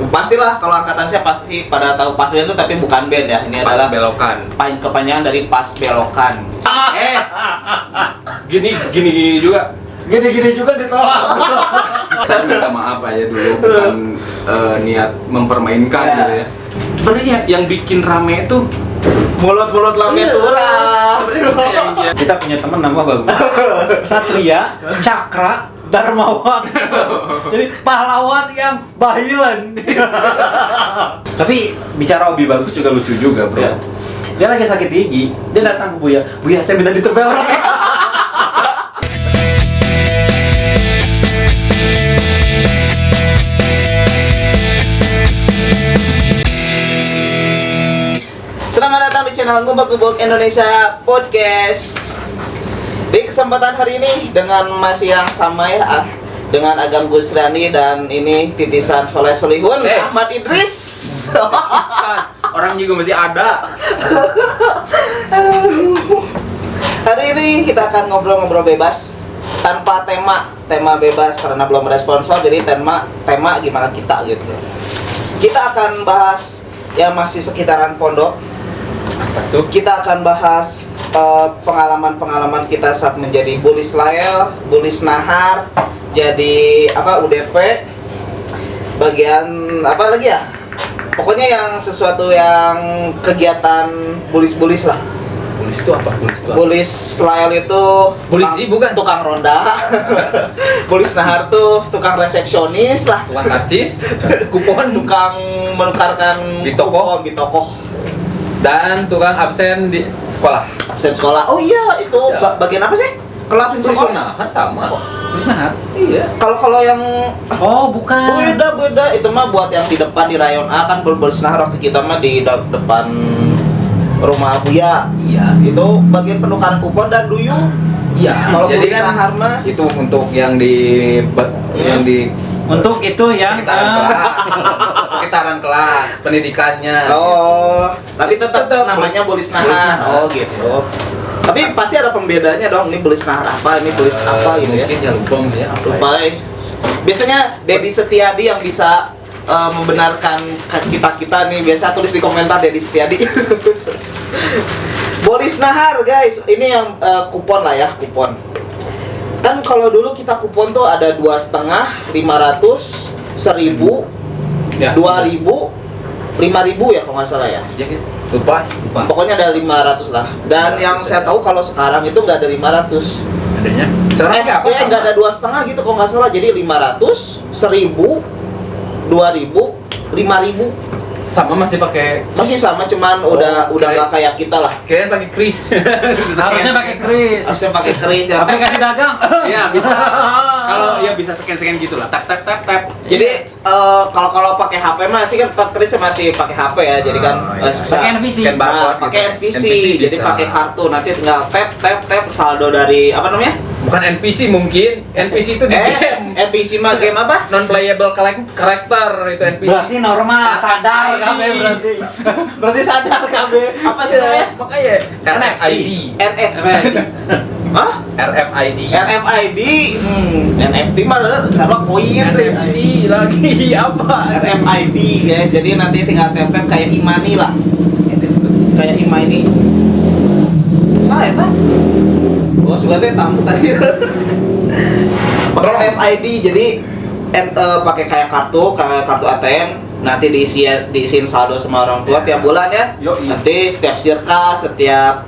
Pastilah kalau angkatan saya pasti pada tahu Pasben itu, tapi bukan band ya. Ini Pas adalah belokan. kepanjangan dari Pas Belokan. Gini juga. Gini-gini juga ditolak. Saya minta maaf aja dulu, bukan niat mempermainkan Ya. gitu ya. Sebenarnya yang bikin rame itu Mulut-mulut lame turah. sebenarnya yang dia Kita punya teman nama bagus. Satria, Cakra, Darmawan. Jadi pahlawan yang bahilan. Tapi bicara hobi bagus juga lucu juga, Bro. Ya. Dia lagi sakit gigi, dia datang ke Buya. Buya, saya minta ditempel. Selamat datang di channel Ngubek-Ngubek Indonesia Podcast. Di kesempatan hari ini dengan masih yang sama ya, dengan Agam Gusrani dan ini titisan Soleh Solihun, Ahmad Idris. orang juga masih ada. Hari ini kita akan ngobrol-ngobrol bebas tanpa tema bebas karena belum ada sponsor, jadi tema gimana kita gitu. Kita akan bahas yang masih sekitaran pondok. Tuh. Kita akan bahas pengalaman-pengalaman kita saat menjadi bulis lael, bulis nahar, jadi UDP, bagian apa lagi ya? Pokoknya yang sesuatu yang kegiatan bulis-bulis lah. Bulis itu apa? Bulis lael itu Polisi bukan? tukang ronda. Bulis nahar tuh tukang resepsionis lah. Tukang karcis, kupon, Tukang menukarkan Di toko. kupon di toko. dan tukang absen di sekolah. Absen sekolah. Oh iya, itu Ya. bagian apa sih? Kalau absen Bulis sekolah? nahar sama. Bulis nahar? Iya. Kalau yang Oh, bukan. beda itu mah buat yang di depan di rayon A kan bulis nahar, waktu kita mah di depan rumah Buya. Iya. Itu bagian penukaran kupon dan duyung. Iya. Kalau Jadi bulis kan nahar mah itu untuk yang di Untuk itu yang sekitaran kelas, pendidikannya. oh, tapi tetap Tetap namanya bulis bulis nahar. nahar. Oh gitu. Tapi pasti ada pembedanya dong. Ini bulis nahar apa, ini bulis apa gitu ya. Mungkin ya lupa ya. Apa ya? Lupa ya. Biasanya Dedi Setiadi yang bisa membenarkan kita nih, biasa tulis di komentar Dedi Setiadi. Bulis nahar guys, ini yang kupon lah ya, kupon. Kan kalau dulu kita kupon tuh ada 2,5, 500, 1.000, Ya, 2.000, 5.000 ya kalau nggak salah ya. Ya, gitu. Lupa. Pokoknya ada 500 lah. Dan yang saya tahu kalau sekarang itu nggak ada 500. Adanya. Sekarang kayak apa? Ya nggak ada 2,5 gitu kalau nggak salah. Jadi 500, 1.000, 2.000, 5.000. Sama masih pakai. Masih sama, cuman udah nggak kayak kita lah. Kirain pakai kris. Harusnya pakai kris. Harusnya pakai kris ya. Aplikasi dagang. Iya, bisa. Kalau ya bisa scan gitu lah. Tap. Jadi kalau pakai HP mah sih kan krisnya masih pakai HP ya. Jadi kan susah. Pakai NVC. Scan barcode Pakai gitu. NVC, NVC jadi bisa. pakai kartu, nanti tinggal tap saldo dari apa namanya? Bukan NPC mungkin. NPC itu di game. NPC mah game apa? Non playable character itu NPC. Berarti normal, sadar kabe berarti. Berarti sadar kabe. Apa sih namanya? Makanya RFID. NFT. Hah? RFID. RFID, NFT mah sama koin deh. RFID lagi apa? RFID guys, jadi nanti tinggal tap kayak Imani lah. Kayak Imani. Saya tak. Oh, sudah teh tamu tadi. Pakai RFID, jadi pakai kayak kartu ATM, nanti diisiin saldo sama orang tua tiap bulan ya. Yoi. Nanti setiap sirka, setiap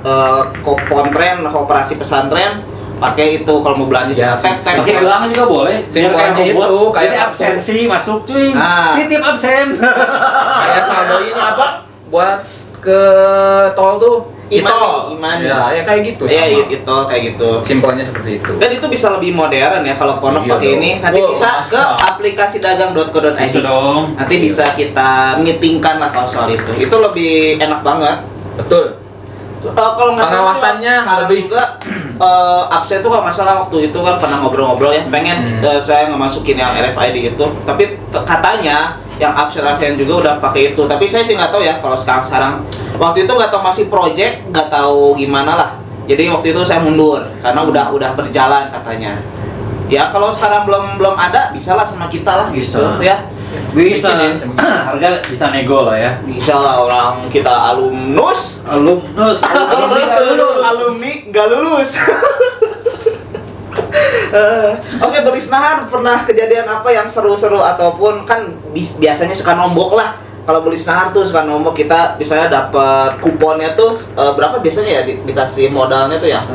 kontren, koperasi pesantren pakai itu kalau mau belanja Ya, tap. Pakai gelang juga boleh. Simbolnya Biar kayak itu, robot. kayak Jadi kartu. absensi masuk cuy. Nah. Titip absen. Kayak saldo ini apa? Buat ke tol tuh. Imani. Ya kayak gitu. Ya sama. itu kayak gitu. Simpelnya seperti itu. Dan itu bisa lebih modern ya kalau pondok Iya pakai dong. ini. Nanti Oh, bisa ke masa? aplikasi dagang.co.id. Bisa dong. Nanti bisa kita meetingkan lah kalau soal itu. Itu lebih enak banget. Betul. Kalau nggak salah sih, Pengawasannya sekarang lebih. juga absen tuh kalau nggak salah waktu itu kan pernah ngobrol-ngobrol ya, pengen saya ngemasukin yang RFID itu, tapi katanya yang absen juga udah pakai itu, tapi saya sih nggak tahu ya kalau sekarang waktu itu nggak tahu masih project, nggak tahu gimana lah, jadi waktu itu saya mundur karena udah berjalan katanya. Ya kalau sekarang belum ada, bisa lah sama kita lah gitu Bisa. ya. Bisa. Bikinin sama kita. Harga bisa nego lah ya. Bisa lah, orang kita alumnus. Alumnus, Alumni nggak lulus. Oke, Belis Nahar pernah kejadian apa yang seru-seru ataupun kan biasanya suka nombok lah. Kalau Belis Nahar tuh suka nombok, kita misalnya dapat kuponnya tuh berapa biasanya ya dikasih modalnya tuh ya?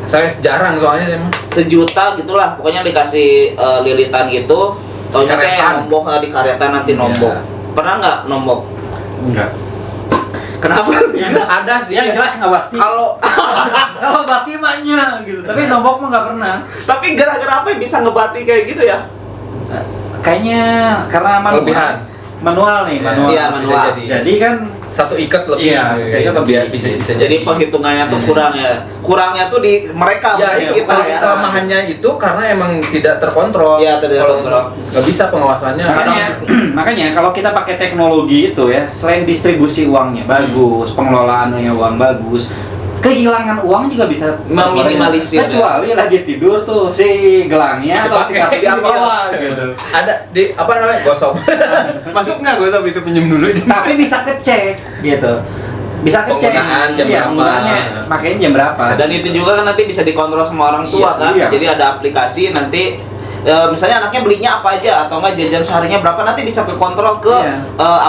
Saya jarang soalnya emang. 1 juta gitulah, pokoknya dikasih lilitan gitu. Taunya kayak Karetan. nombok di karetan nanti nombok. Pernah nggak nombok? Enggak. Kenapa? Ada sih. Yang jelas nggak bati. Kalau Kalau bati mahnya gitu. Tapi nombok mah nggak pernah. Tapi gara-gara apa ya bisa ngebati kayak gitu ya? Kayaknya karena manual. Kelebihan. Manual nih, manual. Iya, bisa manual. jadi. Jadi kan satu ikat lebih. Iya, satu ikat lebih. bisa Jadi penghitungannya tuh kurang ya. Kurangnya tuh di mereka, Ya, bukan itu kita ya. kelemahannya itu karena emang tidak terkontrol. Iya, tidak Kalau terkontrol. nggak bisa pengawasannya. makanya kalau kita pakai teknologi itu ya, selain distribusi uangnya bagus, pengelolaannya uang bagus, kehilangan uang juga bisa Meminimalisir. kecuali lagi tidur tuh si gelangnya atau si Dipakai. kartu di bawah gitu. Ada di apa namanya gosok. Masuk nggak gosok itu pinjam dulu. Tapi bisa kecek gitu. Bisa kecek Penggunaan jam iya, berapa. penggunaannya makanya jam berapa. Dan itu juga kan nanti bisa dikontrol sama orang tua Iya, kan. iya. Jadi ada aplikasi nanti misalnya anaknya belinya apa aja atau enggak jajan seharinya berapa, nanti bisa kekontrol ke Iya.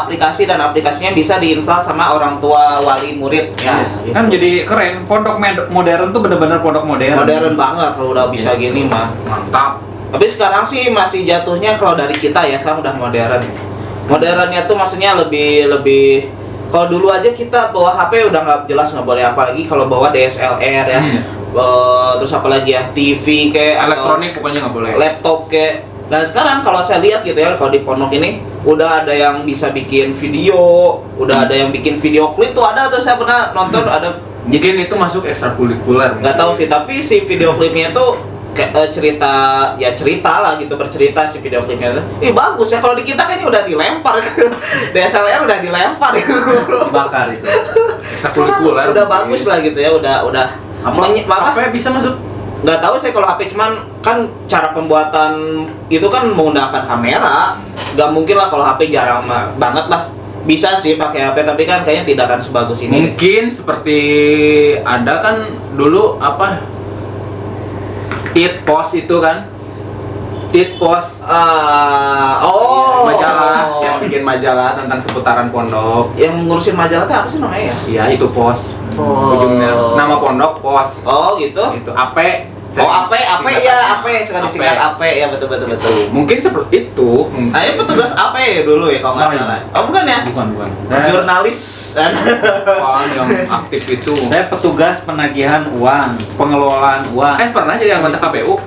aplikasi, dan aplikasinya bisa diinstal sama orang tua wali murid ya. Iya. Kan jadi keren. Pondok modern tuh bener-bener pondok modern. modern banget kalau udah bisa gini mah. Mantap. Tapi sekarang sih masih jatuhnya kalau dari kita ya, sekarang udah modern. Modernnya tuh maksudnya lebih kalau dulu aja kita bawa HP udah nggak jelas, nggak boleh, apalagi kalau bawa DSLR ya. Terus apa lagi ya, TV kayak atau Elektronik pokoknya nggak boleh. laptop kayak. Dan sekarang kalau saya lihat gitu ya, kalau di pondok ini udah ada yang bisa bikin video, udah ada yang bikin video klip tuh, ada tuh saya pernah nonton ada. Mungkin itu masuk ekstrakurikuler. Nggak tahu sih, tapi si video klipnya tuh kayak cerita lah gitu, bercerita si video klipnya tuh. Bagus ya, kalau di kita kayaknya udah dilempar ke DSLR, udah dilempar gitu. Dibakar itu. Ekstrakurikuler. Udah bagus lah gitu ya, udah Apa bisa masuk? nggak tahu saya kalau HP, cuman kan cara pembuatan itu kan menggunakan kamera, nggak mungkin lah kalau HP, jarang banget lah. Bisa sih pakai HP, tapi kan kayaknya tidak akan sebagus ini. Mungkin seperti ada kan dulu apa? Tit Post itu kan? Tit Post majalah yang bikin majalah tentang seputaran pondok. Yang ngurusin majalah tuh apa sih namanya ya? Iya, itu Pos. Oh. Ujungnya nama pondok Pos. Oh gitu. Itu AP. AP ya, AP suka AP. disingkat AP ya, betul. Mungkin seperti itu. Nah, ini petugas AP ya dulu ya kalau nggak Oh, iya. salah. Oh bukan ya? Bukan. Jurnalis. Orang yang aktif itu. Saya petugas penagihan uang, pengelolaan uang. Pernah jadi anggota KPU?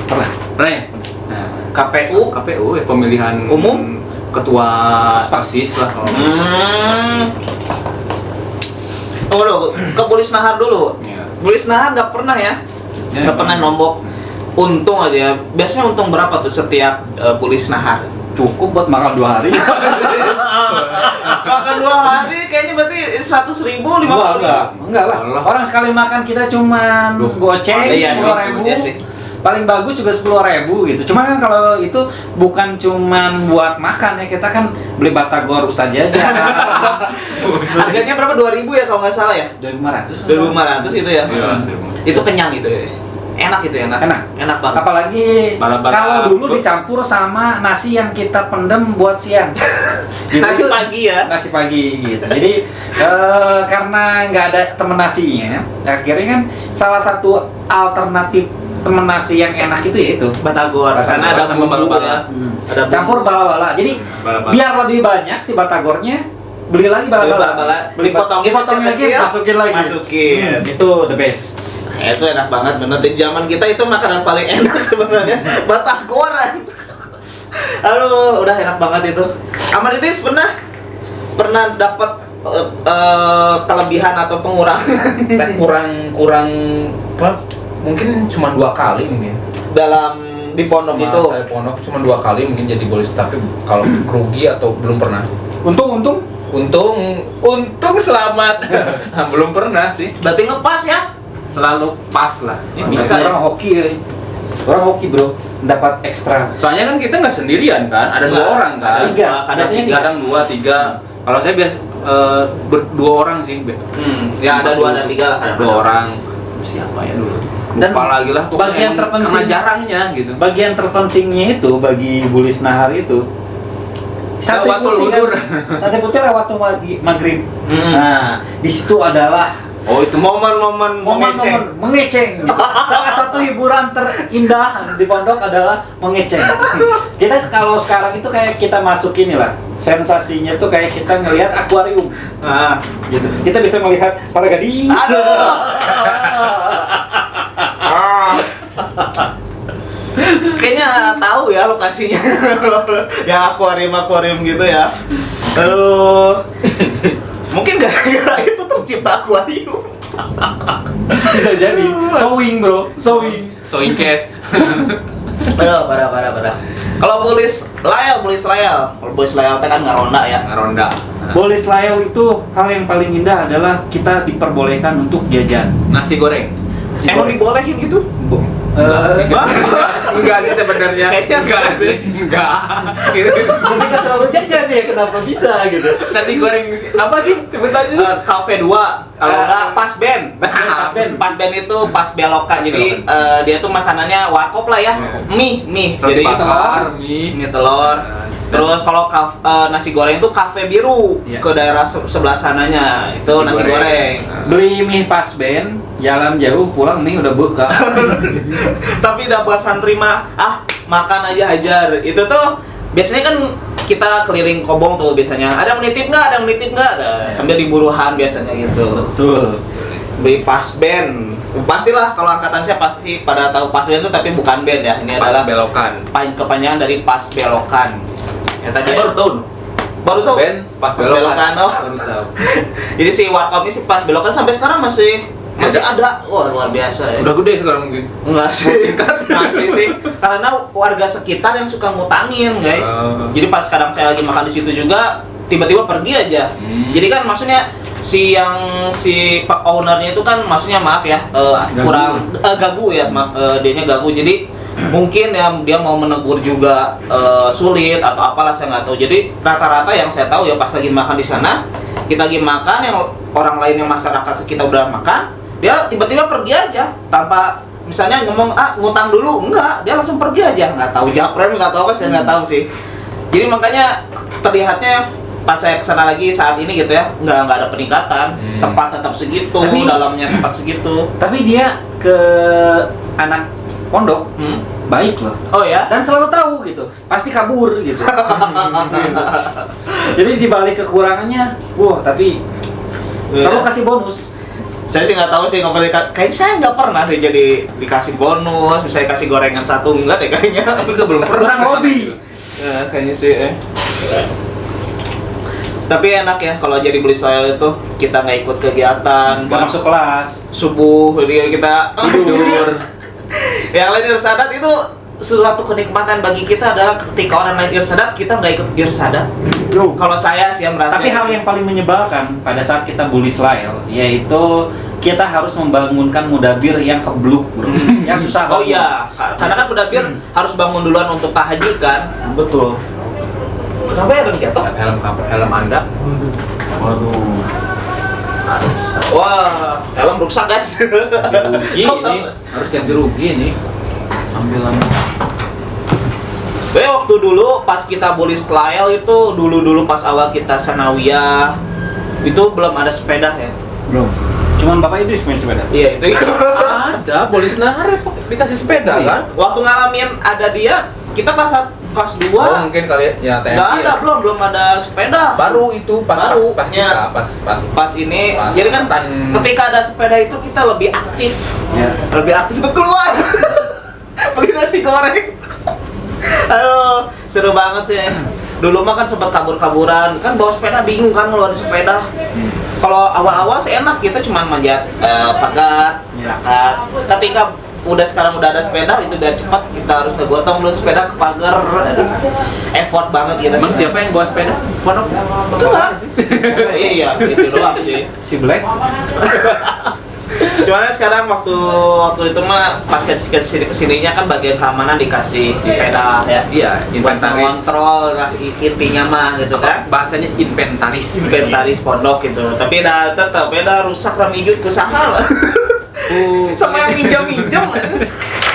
Pernah. Pernah ya? Nah, KPU ya, pemilihan Umum? ketua OSIS lah kalau. Oh dulu, ke Belis Nahar dulu. Iya. Belis Nahar nggak pernah ya? Nggak pernah nombok. Untung aja ya. Biasanya untung berapa tuh setiap Belis Nahar? cukup buat makan 2 hari. Makan 2 hari kayaknya berarti 100.000, 50.000. Enggak lah. Orang sekali makan kita cuman goceng Iya sih, 10.000. iya sih. Paling bagus juga 10.000 gitu. Cuman kan kalau itu bukan cuman buat makan ya, kita kan beli batagor Ustaz aja. Harganya berapa? 2.000 ya kalau nggak salah ya? 2.500. 2.500 itu ya? Iya. Itu kenyang gitu ya? Enak itu, enak banget. Apalagi Bala-bala kalau dulu bro. dicampur sama nasi yang kita pendem buat siang. Gitu. Nasi pagi ya? Nasi pagi gitu. Jadi karena nggak ada temen nasinya, akhirnya kan salah satu alternatif temen nasi yang enak itu ya itu Batagor, karena ada sama bumbu bala-bala. ya. Ada campur bala-bala. Jadi Bala-bala. biar lebih banyak si batagornya, beli lagi bala-bala. Beli potongin dipotongin lagi, kecil-kecil, masukin lagi. masukin. Itu the best. Itu enak banget bener. Di zaman kita itu makanan paling enak sebenarnya. Batagoran. Aduh, udah enak banget itu. Amar Idris pernah dapat kelebihan atau pengurangan Saya kurang apa? Mungkin cuma 2 kali mungkin. dalam di pondok Semasa itu? Saya pondok cuma 2 kali mungkin jadi bolis, tapi kalau rugi atau belum pernah sih. Untung. Untung selamat. Belum pernah sih. Berarti ngepas ya? Selalu pas lah. Ini bisa ya? Orang hoki ya. Orang hoki bro, dapat ekstra. Soalnya kan kita nggak sendirian kan, ada 2 Nggak, orang kan. ada Tiga. kadang Biasanya tiga. Kadang 2, 3. Kalau saya biasa 2 orang sih. Ya ada 2 ada 3 lah kadang. 2 orang. Siapa ya dulu? Dan Lupa lagi lah. pokoknya bagian yang terpenting- karena jarangnya gitu. Bagian terpentingnya itu bagi Bulis Nahar itu sate Lewatul putih hudur. kan, sate putih lewat tuh maghrib. Hmm. Nah, di situ adalah Oh itu momen-momen mengeceng. momen mengeceng. Gitu. Salah satu hiburan terindah di pondok adalah mengeceng. Kita kalau sekarang itu kayak kita masuk inilah, sensasinya tuh kayak kita ngelihat akuarium. Nah, Gitu. Kita bisa melihat para gadis. aduh. Kayaknya tahu ya lokasinya. Yang akuarium gitu ya. Aduh. Mungkin gara-gara itu tercipta akuarium. Bisa jadi. Sewing bro, sewing. Sewing case. Parah. Kalau Bulis Layal. Kalau Bulis Layal teh kan ngaronda ya. Ronda. Bolis layal itu hal yang paling indah adalah kita diperbolehkan untuk jajan. Nasi goreng. Emang dibolehin gitu? Enggak sih Bang. sebenarnya. Enggak sih sebenarnya. Kayaknya Enggak sih. Enggak. Tapi kan selalu jajan ya, kenapa bisa gitu? Nasi goreng apa sih sebutannya? Cafe 2 kalau enggak pas band. Pas band. Pas band itu pas belokan. Pas Jadi dia tuh makanannya warkop lah ya. Mie. Roti Jadi bakar, mie. mie telur. Terus kalau nasi goreng itu kafe biru Iya. ke daerah sebelah sananya itu nasi goreng. Beli mie pas band, jalan jauh, pulang mie udah buka. Tapi udah buat santri mah makan aja hajar. Itu tuh biasanya kan kita keliling Kobong tuh biasanya. Ada yang menitip nggak? Nah, sambil diburuhan biasanya gitu. Betul. Beli pas band. Pastilah kalau angkatan saya pasti pada tahu pas band itu tapi bukan band ya. Ini Pas adalah belokan. kepanjangan dari pas belokan. Ya tadi Saya baru tahu. baru tahu. Ben, pas belokan. Oh. Baru tahu. Jadi si warkop ini si pas belokan sampai sekarang masih ada. Wah, luar biasa ya. Udah gede sekarang mungkin. Enggak sih, masih sih. Karena warga sekitar yang suka ngutangin, guys. Jadi pas kadang saya lagi makan di situ juga, tiba-tiba pergi aja. Jadi kan maksudnya si pak ownernya itu kan maksudnya maaf ya, kurang gagu ya, dianya gagu. Jadi mungkin ya dia mau menegur juga sulit atau apalah saya nggak tahu. Jadi rata-rata yang saya tahu ya pas lagi makan di sana, kita lagi makan yang orang lain yang masyarakat sekitar udah makan, dia tiba-tiba pergi aja tanpa misalnya ngomong ngutang dulu, enggak, dia langsung pergi aja, nggak tahu japren, nggak tahu apa, saya nggak tahu sih. Jadi makanya terlihatnya pas saya kesana lagi saat ini gitu ya, nggak ada peningkatan, tempat tetap segitu, Tapi- dalamnya tempat segitu. Tapi dia ke anak pondok baik loh. Oh ya? Dan selalu tahu gitu, pasti kabur gitu. Jadi dibalik kekurangannya, wah tapi selalu kasih bonus. Saya sih nggak tahu sih, nggak pernah kayaknya saya nggak pernah sih jadi dikasih bonus, misalnya kasih gorengan 1 enggak deh kayaknya. Tapi juga belum pernah Kurang kesana hobi. juga. Ya, kayaknya sih. Tapi enak ya kalau jadi beli soal itu kita nggak ikut kegiatan, Gak masuk kelas. subuh jadi kita Tidur. Yang lain irsadat itu suatu kenikmatan bagi kita adalah ketika orang lain irsadat kita nggak ikut irsadat. Kalau saya sih yang merasa. Tapi hal yang paling menyebalkan pada saat kita bully Slael yaitu kita harus membangunkan mudabir yang kebluk, bro. Yang susah Oh bangun. iya, karena kan mudabir harus bangun duluan untuk tahajud kan. Betul. Kenapa ya jatuh? Helm Anda. Waduh. Wah, helm rusak guys. Rugi ini, harus ganti rugi nih. Ambil lama. Waktu dulu pas kita bully style itu dulu pas awal kita sanawiyah itu belum ada sepeda ya. Belum. Cuman bapak itu main sepeda. Iya itu. Ada, polis nahar dikasih sepeda kan? Waktu ngalamin ada dia, kita kelas 2. Oh mungkin kali ya TNI. Nggak ada, ya. belum ada sepeda. Baru itu Baru. pas kita pas Pas ini, Pas jadi kan angkatan- ketika ada sepeda itu kita lebih aktif. Ya. Lebih aktif untuk keluar. Beli nasi goreng. Aduh, seru banget sih. Dulu mah kan sempat kabur-kaburan, kan bawa sepeda bingung kan ngeluarin sepeda. Kalau awal-awal sih enak, kita cuma manjat pagar, dekat. Ketika sekarang udah ada sepeda, itu udah cepat, kita harus ngegotong dulu sepeda ke pagar. Effort banget kita. Emang siapa yang bawa sepeda? Pondok? Enggak. Iya, itu doang sih. Si Black. Cuman sekarang waktu itu mah pas kesininya kan bagian keamanan dikasih sepeda ya. Iya, inventaris. Kontrol lah intinya mah gitu kan. Bahasanya inventaris. Inventaris pondok gitu. Tapi tetap rusak ramijut ke saha lah. Sama yang minjam.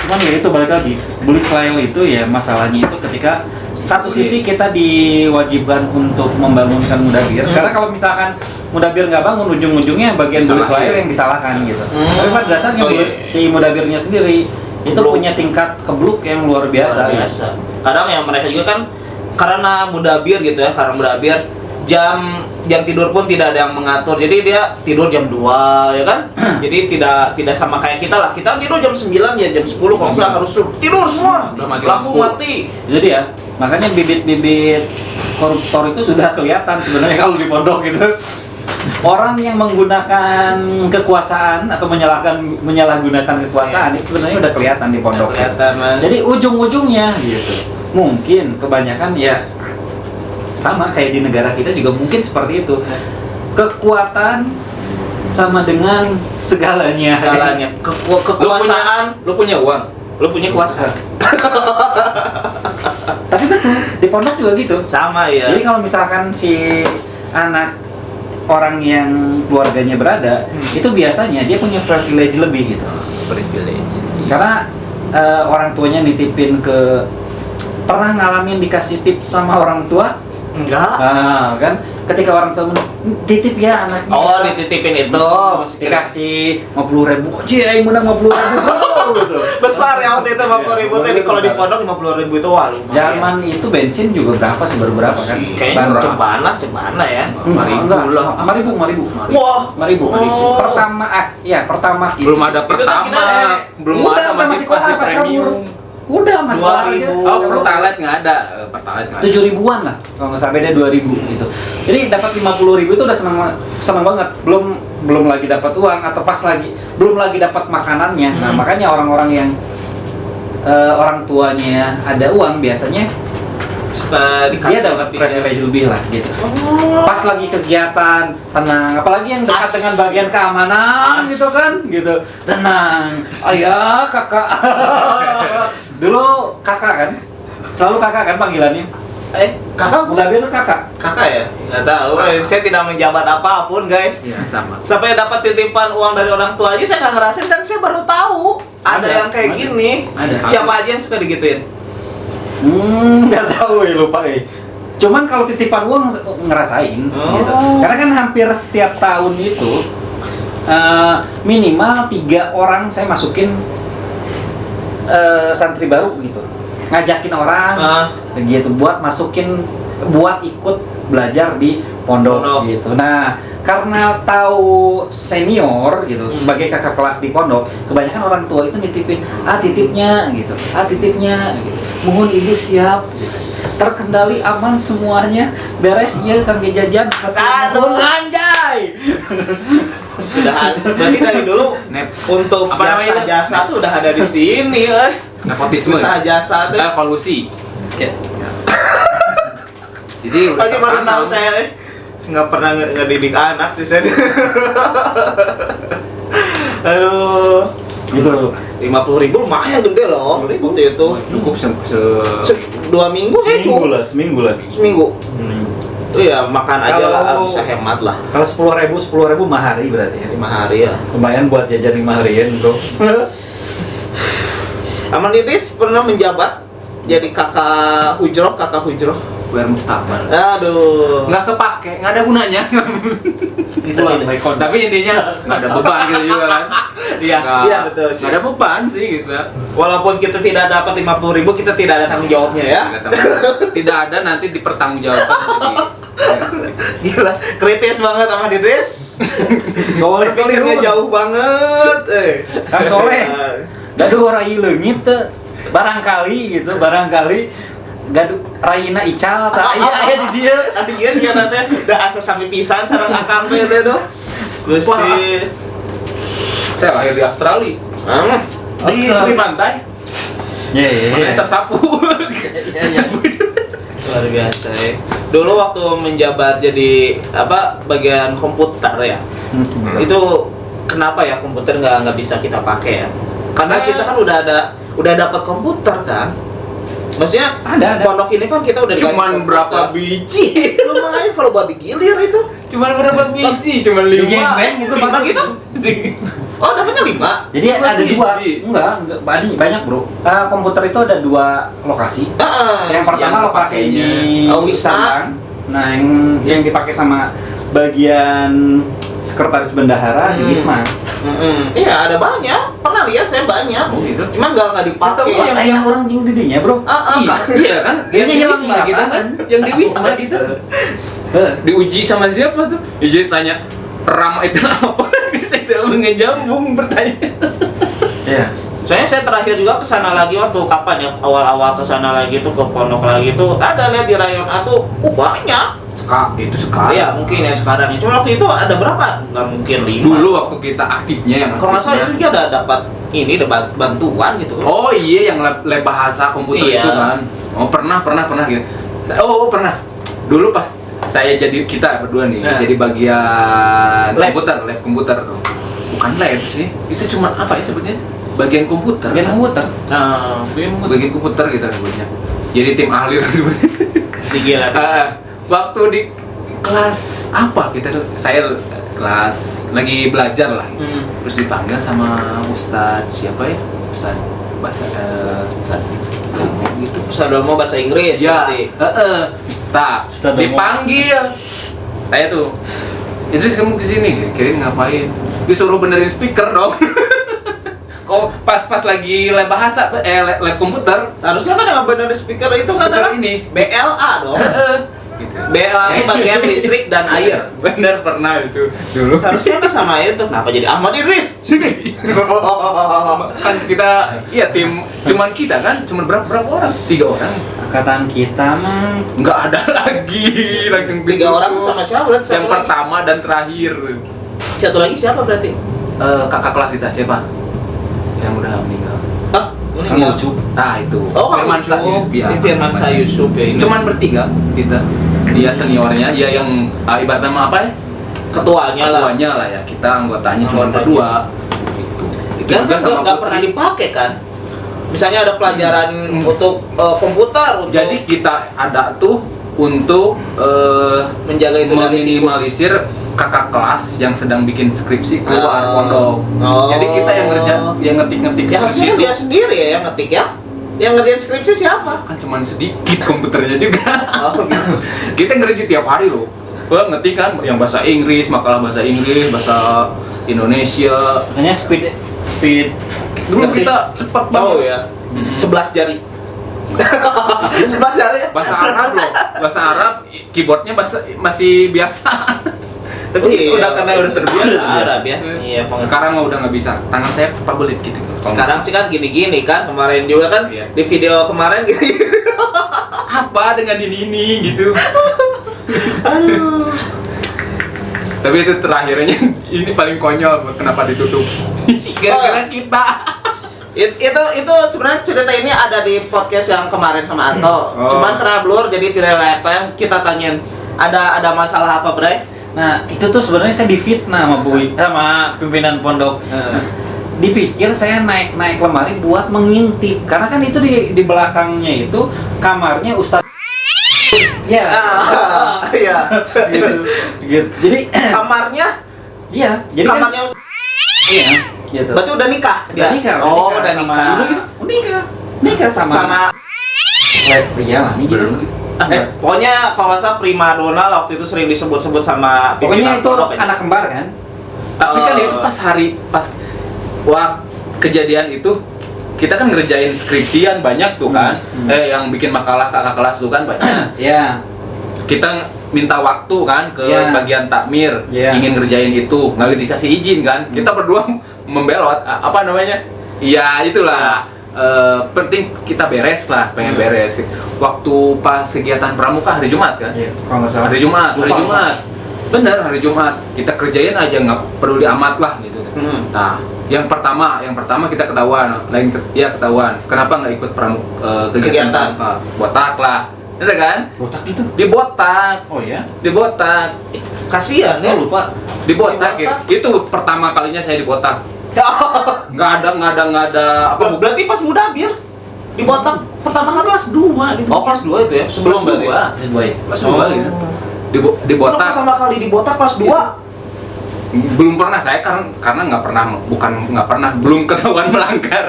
Cuman ya itu balik lagi, bully style itu ya masalahnya itu ketika satu sisi kita diwajibkan untuk membangunkan mudabir, karena kalau misalkan mudabir nggak bangun, ujung-ujungnya bagian bully style yang disalahkan gitu. Tapi pada dasarnya si mudabirnya sendiri itu punya tingkat kebluk yang luar biasa. Kadang yang mereka juga kan karena mudabir gitu ya, karena mudabir jam tidur pun tidak ada yang mengatur. Jadi dia tidur jam 2 ya kan? Jadi tidak sama kayak kita lah. Kita tidur jam 9 ya jam 10 kalau nggak harus tidur semua. Lampu mati. Jadi ya, makanya bibit-bibit koruptor itu sudah kelihatan sebenarnya kalau di pondok gitu. Orang yang menggunakan kekuasaan atau menyalahgunakan kekuasaan itu sebenarnya udah kelihatan di pondok. Jadi ujung-ujungnya gitu. Mungkin kebanyakan ya sama kayak di negara kita juga mungkin seperti itu. Kekuatan sama dengan segalanya. Kekuasaan, lu punya uang, lu punya kuasa. Tapi betul, di pondok juga gitu. Sama ya. Jadi kalau misalkan si anak orang yang keluarganya berada, itu biasanya dia punya privilege lebih gitu. privilege. Karena orang tuanya nitipin ke, pernah ngalamin dikasih tips sama orang tua? Enggak. Nah, kan ketika orang tua titip ya anaknya. Oh, dititipin itu dikasih 50.000. Aing menang 50.000 gitu. Besar ya waktu itu 50.000 tadi, kalau di pondok 50.000 itu wah lumayan. Zaman itu bensin juga berapa sih, baru berapa kan? Kayaknya cebana ya. 5.000 lah. 5.000. Wah, 5.000. Pertama itu. Belum ada pertama, belum ada masih premium. Udah mas 2.000. Oh, pertalite nggak ada. Pertalite nggak ada. 7.000-an lah, kalau nggak sampai dia 2.000 gitu. Jadi dapat 50.000 itu udah senang banget. Belum lagi dapat uang atau belum lagi dapat makanannya. Nah makanya orang-orang yang orang tuanya ada uang biasanya dia dapat privilege lebih lah gitu. Pas lagi kegiatan tenang, apalagi yang dekat dengan bagian keamanan gitu kan, gitu tenang. Ayah kakak. Dulu kakak kan, selalu kakak kan panggilannya. Kakak Mudabir kakak. Kakak ya? Nggak tahu. Saya tidak menjabat apapun guys. Iya sama. Sampai dapat titipan uang dari orang tua aja saya nggak ngerasain, kan saya baru tahu ada yang kayak gini. Ada. Siapa aja yang suka digituin? Nggak tahu ya, lupa Cuman kalau titipan uang ngerasain gitu. Karena kan hampir setiap tahun itu minimal 3 orang saya masukin santri baru gitu. Ngajakin orang gitu buat ikut belajar di pondok gitu. Nah, karena tahu senior gitu sebagai kakak kelas di pondok, kebanyakan orang tua itu nitipin titipnya gitu. Mohon ibu siap gitu. Terkendali aman semuanya, beres iya kang jajan. Aduh, anjay. Sudah ada. Berarti dari dulu untuk jasa tuh udah ada di sini, Nepotisme. Jasa tuh. Kolusi. Ya. Jadi Pasti baru tahu saya nggak pernah ngedidik anak sih saya. Aduh. Gitu. 50.000 lumayan gede loh. Waktu itu. cukup 2 minggu cukup. Seminggu lah. Itu ya makan aja lah, bisa hemat lah. Kalau 10.000 mahari berarti ya. 5 hari ya. Lumayan buat jajan 5 harian, bro. Aman Idris pernah menjabat jadi kakak hujroh. Biar mustaqbal. Aduh. Nggak kepake, nggak ada gunanya. Itulah baikon. Tapi intinya nggak ada beban gitu juga kan. Iya betul sih. Nggak ada beban sih gitu. Walaupun kita tidak dapat 50.000, kita tidak ada tanggung jawabnya ya. Tidak ada nanti dipertanggungjawabkan. Gila, kritis banget sama Idris. Berpikirnya jauh banget. Kang Soleh. Gaduh rai leungit teh. Barangkali gaduh raina ical tah aya di dieu. Iya dia nanti udah asa sami pisan sareng akang teh doh. Gusti. Saya lahir di Australia. Di pantai. Makanya tersapu. Luar biasa ya. Dulu waktu menjabat jadi bagian komputer ya. Itu kenapa ya komputer nggak bisa kita pakai ya? Karena kita kan udah dapat komputer kan. Maksudnya Ada. pondok ini kan kita udah dikasih Cuman komputer. berapa biji? Lumayan kalau buat digilir itu. Cuman berapa biji? Cuman 5. Gangbang gitu, 5 gitu? Oh, dapatnya 5. Jadi Cuma ada dua, biji. enggak banyak bro. Komputer itu ada 2 lokasi. Yang pertama Yang lokasi pakainya. di Wisma. Istana. Nah, yang dipakai sama bagian sekretaris bendahara di Wisma. Iya, ada banyak. Pernah lihat saya banyak. Oh gitu. Cuman nggak dipakai. Atau Yang orang jing didinya bro. Iya kan? Yang di hilang Wisma ingatan. gitu kan? Yang di Wisma gitu. Diuji sama siapa tuh? Jadi tanya RAM itu apa? Saya tidak nyambung pertanyaan. Iya. Soalnya saya terakhir juga kesana lagi waktu kapan ya, awal-awal kesana lagi tuh ke pondok lagi tuh ada lihat di rayon A tuh banyak. Itu sekarang. Iya mungkin ya sekarang ya. Cuma waktu itu ada berapa? Nggak mungkin 5. Dulu waktu kita aktifnya yang Kalau nggak salah itu aktifnya. dia ada dapat ini dapat bantuan gitu. Oh iya yang lab bahasa komputer Iya. itu kan. Oh pernah gitu. Oh pernah. Dulu pas saya jadi kita berdua nih Nah. jadi bagian Lab. lab komputer tuh. Bukan lab sih. Itu cuma apa ya sebutnya? Bagian komputer. Bagian komputer. Bagian komputer gitu sebutnya. Jadi tim ahli lah sebutnya. Digila. Waktu di kelas apa kita tuh saya kelas lagi belajar lah. Terus dipanggil sama Ustadz siapa ya? Ustadz bahasa Ustadz gitu. Sadomo bahasa Inggris Ya, berarti. tak Ustadz Domo. dipanggil. Saya tuh, Idris kamu kesini, kirain ngapain? Disuruh benerin speaker dong. Oh, pas lagi lab bahasa, lab komputer. Harusnya kan yang benar speaker itu kan Speaker adalah ini. BLA dong. Gitu. BLA itu bagian listrik dan air. Bener pernah itu dulu. Harusnya kan sama itu. Kenapa jadi Ahmad Idris? Sini. Kan kita, iya tim, cuman kita kan, cuman berapa orang? 3 orang. Angkatan kita mah Nggak ada lagi, langsung 3 orang tuh sama siapa berarti? yang Satu lagi. pertama dan terakhir. Satu lagi siapa berarti? Kakak kelas kita siapa? Yang udah meninggal. Ah, ini Kang nggak. Ucup. Itu. Oh, Firman Yusuf. Sayusuf, ya. Ini Firman Sayusuf ya ini. Cuman bertiga kita. Dia seniornya, dia yang ibarat nama apa ya? ketuanya lah. Ketuanya lah ya. Kita anggotanya cuma Anggotanya. berdua. Gitu. Itu Dan juga kan sama nggak pernah Putri. dipakai kan? Misalnya ada pelajaran untuk komputer untuk Jadi kita ada tuh untuk menjaga itu dari tikus. meminimalisir kakak kelas yang sedang bikin skripsi keluar Oh. pondok. Oh. Jadi kita yang yang ngetik-ngetik Ya skripsi harusnya itu dia sendiri ya yang ngetik ya. Yang ngerjain skripsi siapa? kan cuman sedikit komputernya juga. Oh, gitu. Kita ngerjain tiap hari loh. Gua ngetik kan yang bahasa Inggris, makalah bahasa Inggris, bahasa Indonesia. makanya speed Dulu Ngetik. kita cepat Oh banget. ya. Mhm. 11 jari. 11 jari ya? Bahasa Arab loh. Bahasa Arab keyboardnya masih biasa. Tapi Iya, udah karena udah terbiasa. Arab ya. Iya, Sekarang mah udah nggak bisa. Tangan saya pabelit gitu. Sekarang sih kan gini-gini kan, kemarin juga kan Iya. di video kemarin gini. apa dengan ini gitu. Aduh. Tapi itu terakhirnya ini paling konyol kenapa ditutup. Gara-gara kita. Itu sebenarnya cerita ini ada di podcast yang kemarin sama Anto. Oh. Cuman karena blur jadi tidak live time, kita tanyain ada masalah apa, Bray? Nah, itu tuh sebenarnya saya difitnah sama pimpinan pondok. Dipikir saya naik lemari buat mengintip karena kan itu di belakangnya itu kamarnya Ustadz. Ya. Iya. Gitu. Jadi Kamarnya iya, jadi kan kamarnya iya, gitu. berarti udah nikah dia? Udah nikah, Oh, udah sama- nikah. Udah gitu. Nikah Sama iyalah nih gitu. pokoknya kalau nggak salah primadona lah waktu itu sering disebut-sebut sama Pokoknya pimpinan itu pondok ya. anak kembar kan? Tapi kan itu pas waktu kejadian itu kita kan ngerjain skripsian banyak tuh kan. Yang bikin makalah kakak kelas tuh kan banyak. Ya. Kita minta waktu kan ke Iya. bagian takmir, Iya. ingin ngerjain itu, nggak dikasih izin kan. Kita berdua membelot, apa namanya? Iya itulah. Penting kita beres lah, pengen beres. Waktu pas kegiatan pramuka hari Jumat kan? Iya, kalau nggak salah. Hari Jumat, hari Lupa. Jumat. Bener hari Jumat. Kita kerjain aja nggak perlu diamat lah gitu. Nah, yang pertama kita ketahuan, ketahuan. Kenapa nggak ikut kegiatan? Kegiatan. Botak lah. Ada kan? Botak gitu. Dibotak. Oh ya? Dibotak. Kasihan ya. Oh, lupa. Dibotak. Dibotak. Itu pertama kalinya saya dibotak. Nggak ada apa Berarti pas muda bir dibotak pertama kali kelas 2 gitu. Oh kelas 2 itu ya? Sebelum kelas berarti. 2. Kelas 2 gitu. Kalau Dibotak. pertama kali dibotak kelas 2. Belum pernah saya karena nggak pernah belum ketahuan melanggar.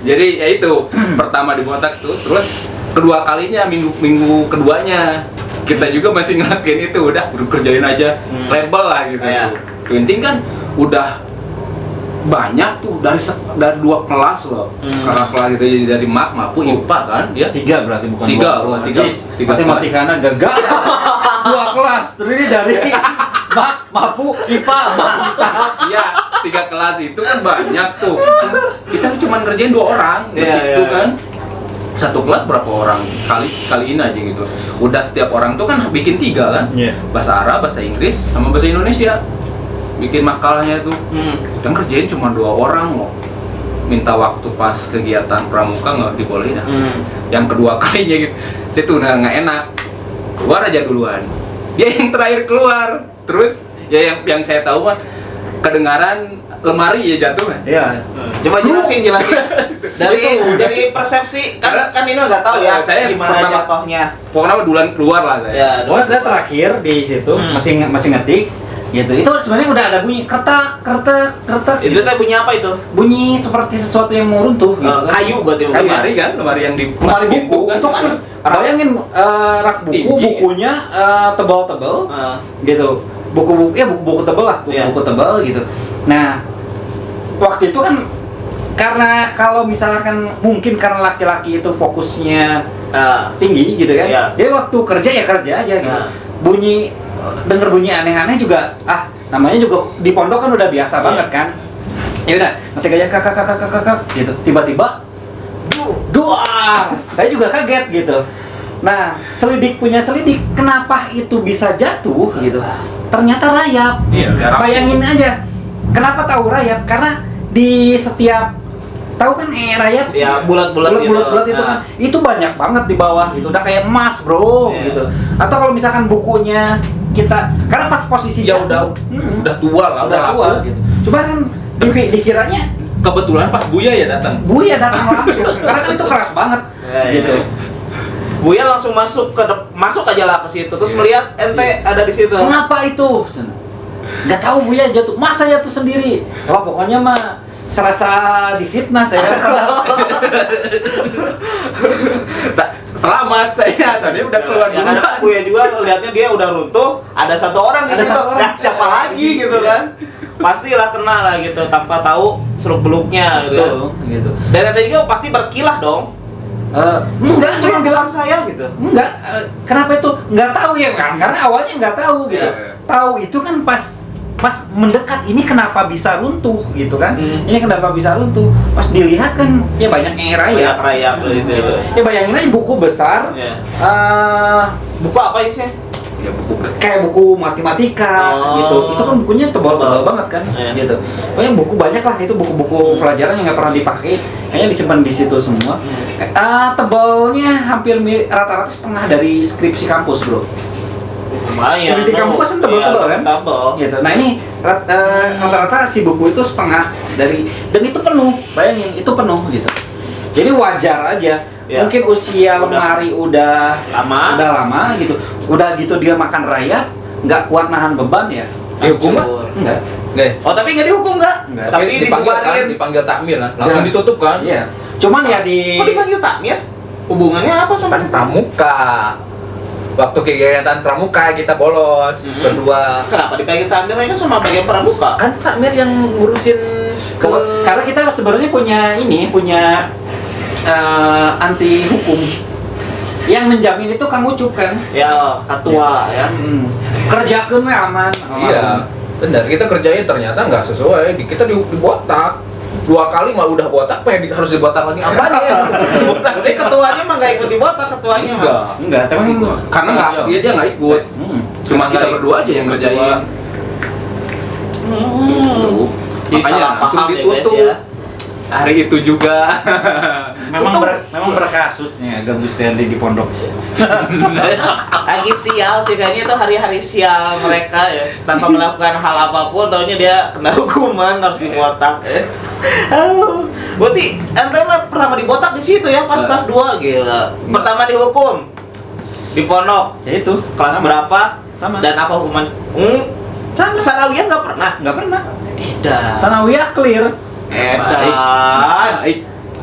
Jadi ya itu pertama dibotak tuh, terus kedua kalinya minggu keduanya kita juga masih ngelakuin itu, udah kerjain aja label lah gitu. Iya. Penting kan udah banyak tuh dari 2 kelas loh, kakak kelas gitu, jadi dari MAPU IPA kan dia 3 berarti bukan 3 tiga matematikanya gagal. 2 kelas terdiri dari MAPU IPA mantap. Iya, 3 kelas itu kan banyak tuh. Kita cuma ngerjain 2 orang, gitu kan. Satu kelas berapa orang? Kaliin aja gitu. Udah setiap orang tuh kan bikin 3 kan. Iya. Bahasa Arab, bahasa Inggris, sama bahasa Indonesia. Bikin makalahnya tuh. Kita ngerjain cuma 2 orang loh. Minta waktu pas kegiatan pramuka nggak dibolehin. Yang kedua kalinya gitu, saya tuh udah nggak enak. Keluar aja duluan. Dia yang terakhir keluar. Terus ya yang saya tahu mah kedengaran lemari ya jatuh kan. Iya. Coba jelasin. Dari persepsi kan ini nggak tahu ya Saya gimana pertama- jatuhnya. Pokoknya duluan keluar lah saya. Ya, Oh, saya terakhir di situ masih ngetik gitu. Itu sebenarnya udah ada bunyi kertak. itu teh bunyi apa itu? Bunyi seperti sesuatu yang mau runtuh gitu. kan. Kayu berarti mungkin ya? Lemari kan, lemari yang di Lemari buku itu kan bayangin rak buku, Tinggi. bukunya tebal-tebal gitu. Buku tebal lah, Iya. buku tebal gitu. Nah, waktu itu kan karena kalau misalkan mungkin karena laki-laki itu fokusnya tinggi gitu kan. Iya. Jadi waktu kerja ya kerja aja gitu. Nah. Denger bunyi aneh-aneh juga namanya juga di pondok kan udah biasa banget kan. Ya udah, ngetik aja kakak gitu. Tiba-tiba dua. Saya juga kaget gitu. Nah, punya selidik, kenapa itu bisa jatuh gitu? Ternyata rayap. Iya, rayap. Bayangin aja. Kenapa tahu rayap? Karena di setiap tahu kan rayap Ya, bulat-bulat gitu. bulat itu kan itu banyak banget di bawah gitu, udah kayak emas bro Iya. gitu. Atau kalau misalkan bukunya kita karena pas posisi Ya jatuh, udah tua lah, udah tua laku. gitu. Coba kan dikiranya Kebetulan pas Buya ya datang. Buya datang langsung karena kan itu keras banget Iya, iya. gitu. Buya langsung masuk aja lah ke situ, terus melihat ente ada di situ. Kenapa itu? Nggak tahu Buya jatuh, masa jatuh sendiri? Wah pokoknya mah serasa difitnah saya. Selamat saya, soalnya udah keluar Ya duluan. kan Buya juga lihatnya dia udah runtuh, ada satu orang di Ada situ. satu orang. Nah, siapa lagi gitu kan? Pastilah kena lah gitu tanpa tahu seluk beluknya gitu. Betul, gitu. Dan ente juga pasti berkilah dong. Enggak, cuma bilang saya gitu. enggak, kenapa itu? Enggak tahu ya kan? Karena awalnya enggak tahu gitu. Iya. Tahu itu kan pas mendekat ini kenapa bisa runtuh gitu kan? Ini kenapa bisa runtuh? Pas dilihat kan ya banyak yang rayap. Rayap gitu. Ya bayangin aja buku besar. Ya. Buku Buku apa sih? Ya buku kayak buku matematika Oh. gitu. Itu kan bukunya tebal-tebal banget kan Iya. gitu. Pokoknya buku banyak lah itu buku-buku pelajaran yang nggak pernah dipakai. Kayaknya disimpan di situ semua. Tebalnya hampir rata-rata setengah dari skripsi kampus, Bro. Lumayan. Skripsi kampus kan tebal-tebal kan? Tebal. Gitu. Nah ini rata-rata si buku itu setengah dari dan itu penuh. Bayangin itu penuh gitu. Jadi wajar aja. Ya. Mungkin usia lemari udah lama gitu. Udah gitu dia makan rayap, nggak kuat nahan beban ya. dihukum nggak? Hancur. Enggak. Nggak. Oh, tapi nggak dihukum nggak? Enggak. Tapi dipanggil kan, dibubarin. dipanggil takmir kan, langsung Ya. ditutup kan. Iya. Cuman ya di Kok dipanggil takmir? Hubungannya apa sama Kan pramuka. Waktu kegiatan pramuka kita bolos berdua. Kenapa dipanggil takmir? Kan sama bagian pramuka. Kan takmir yang ngurusin karena kita sebenarnya punya anti hukum yang menjamin itu Kang Ucup kan. Ya, ketua ya. Kerjakeun we aman. Iya, benar. Kita kerjain ternyata nggak sesuai. Kita dibotak 2 kali mah udah botak, harus dibotak lagi. Apanya ya? Dibotak. Berarti ketuanya mah nggak ikut dibotak ketuanya mah. Enggak, tapi Karena nggak, dia nggak ikut. Cuma kita berdua aja yang ngerjain. Jadi Makanya salah langsung paham ya guys ditutup. ya. Hari itu juga memang berkasusnya Gabus Riandi di pondok. Lagi sial sih kayaknya itu hari-hari sial mereka ya. Tanpa melakukan hal apapun, taunya dia kena hukuman harus dibotak. Berarti ente mah pertama dibotak di situ ya pas kelas 2 gila. Pertama dihukum di pondok. Ya itu Kelas sama. berapa? Sama. Dan apa hukuman? Sama sanawiyah nggak pernah. Nggak pernah. Edan. Sanawiyah clear. Edan. Baik.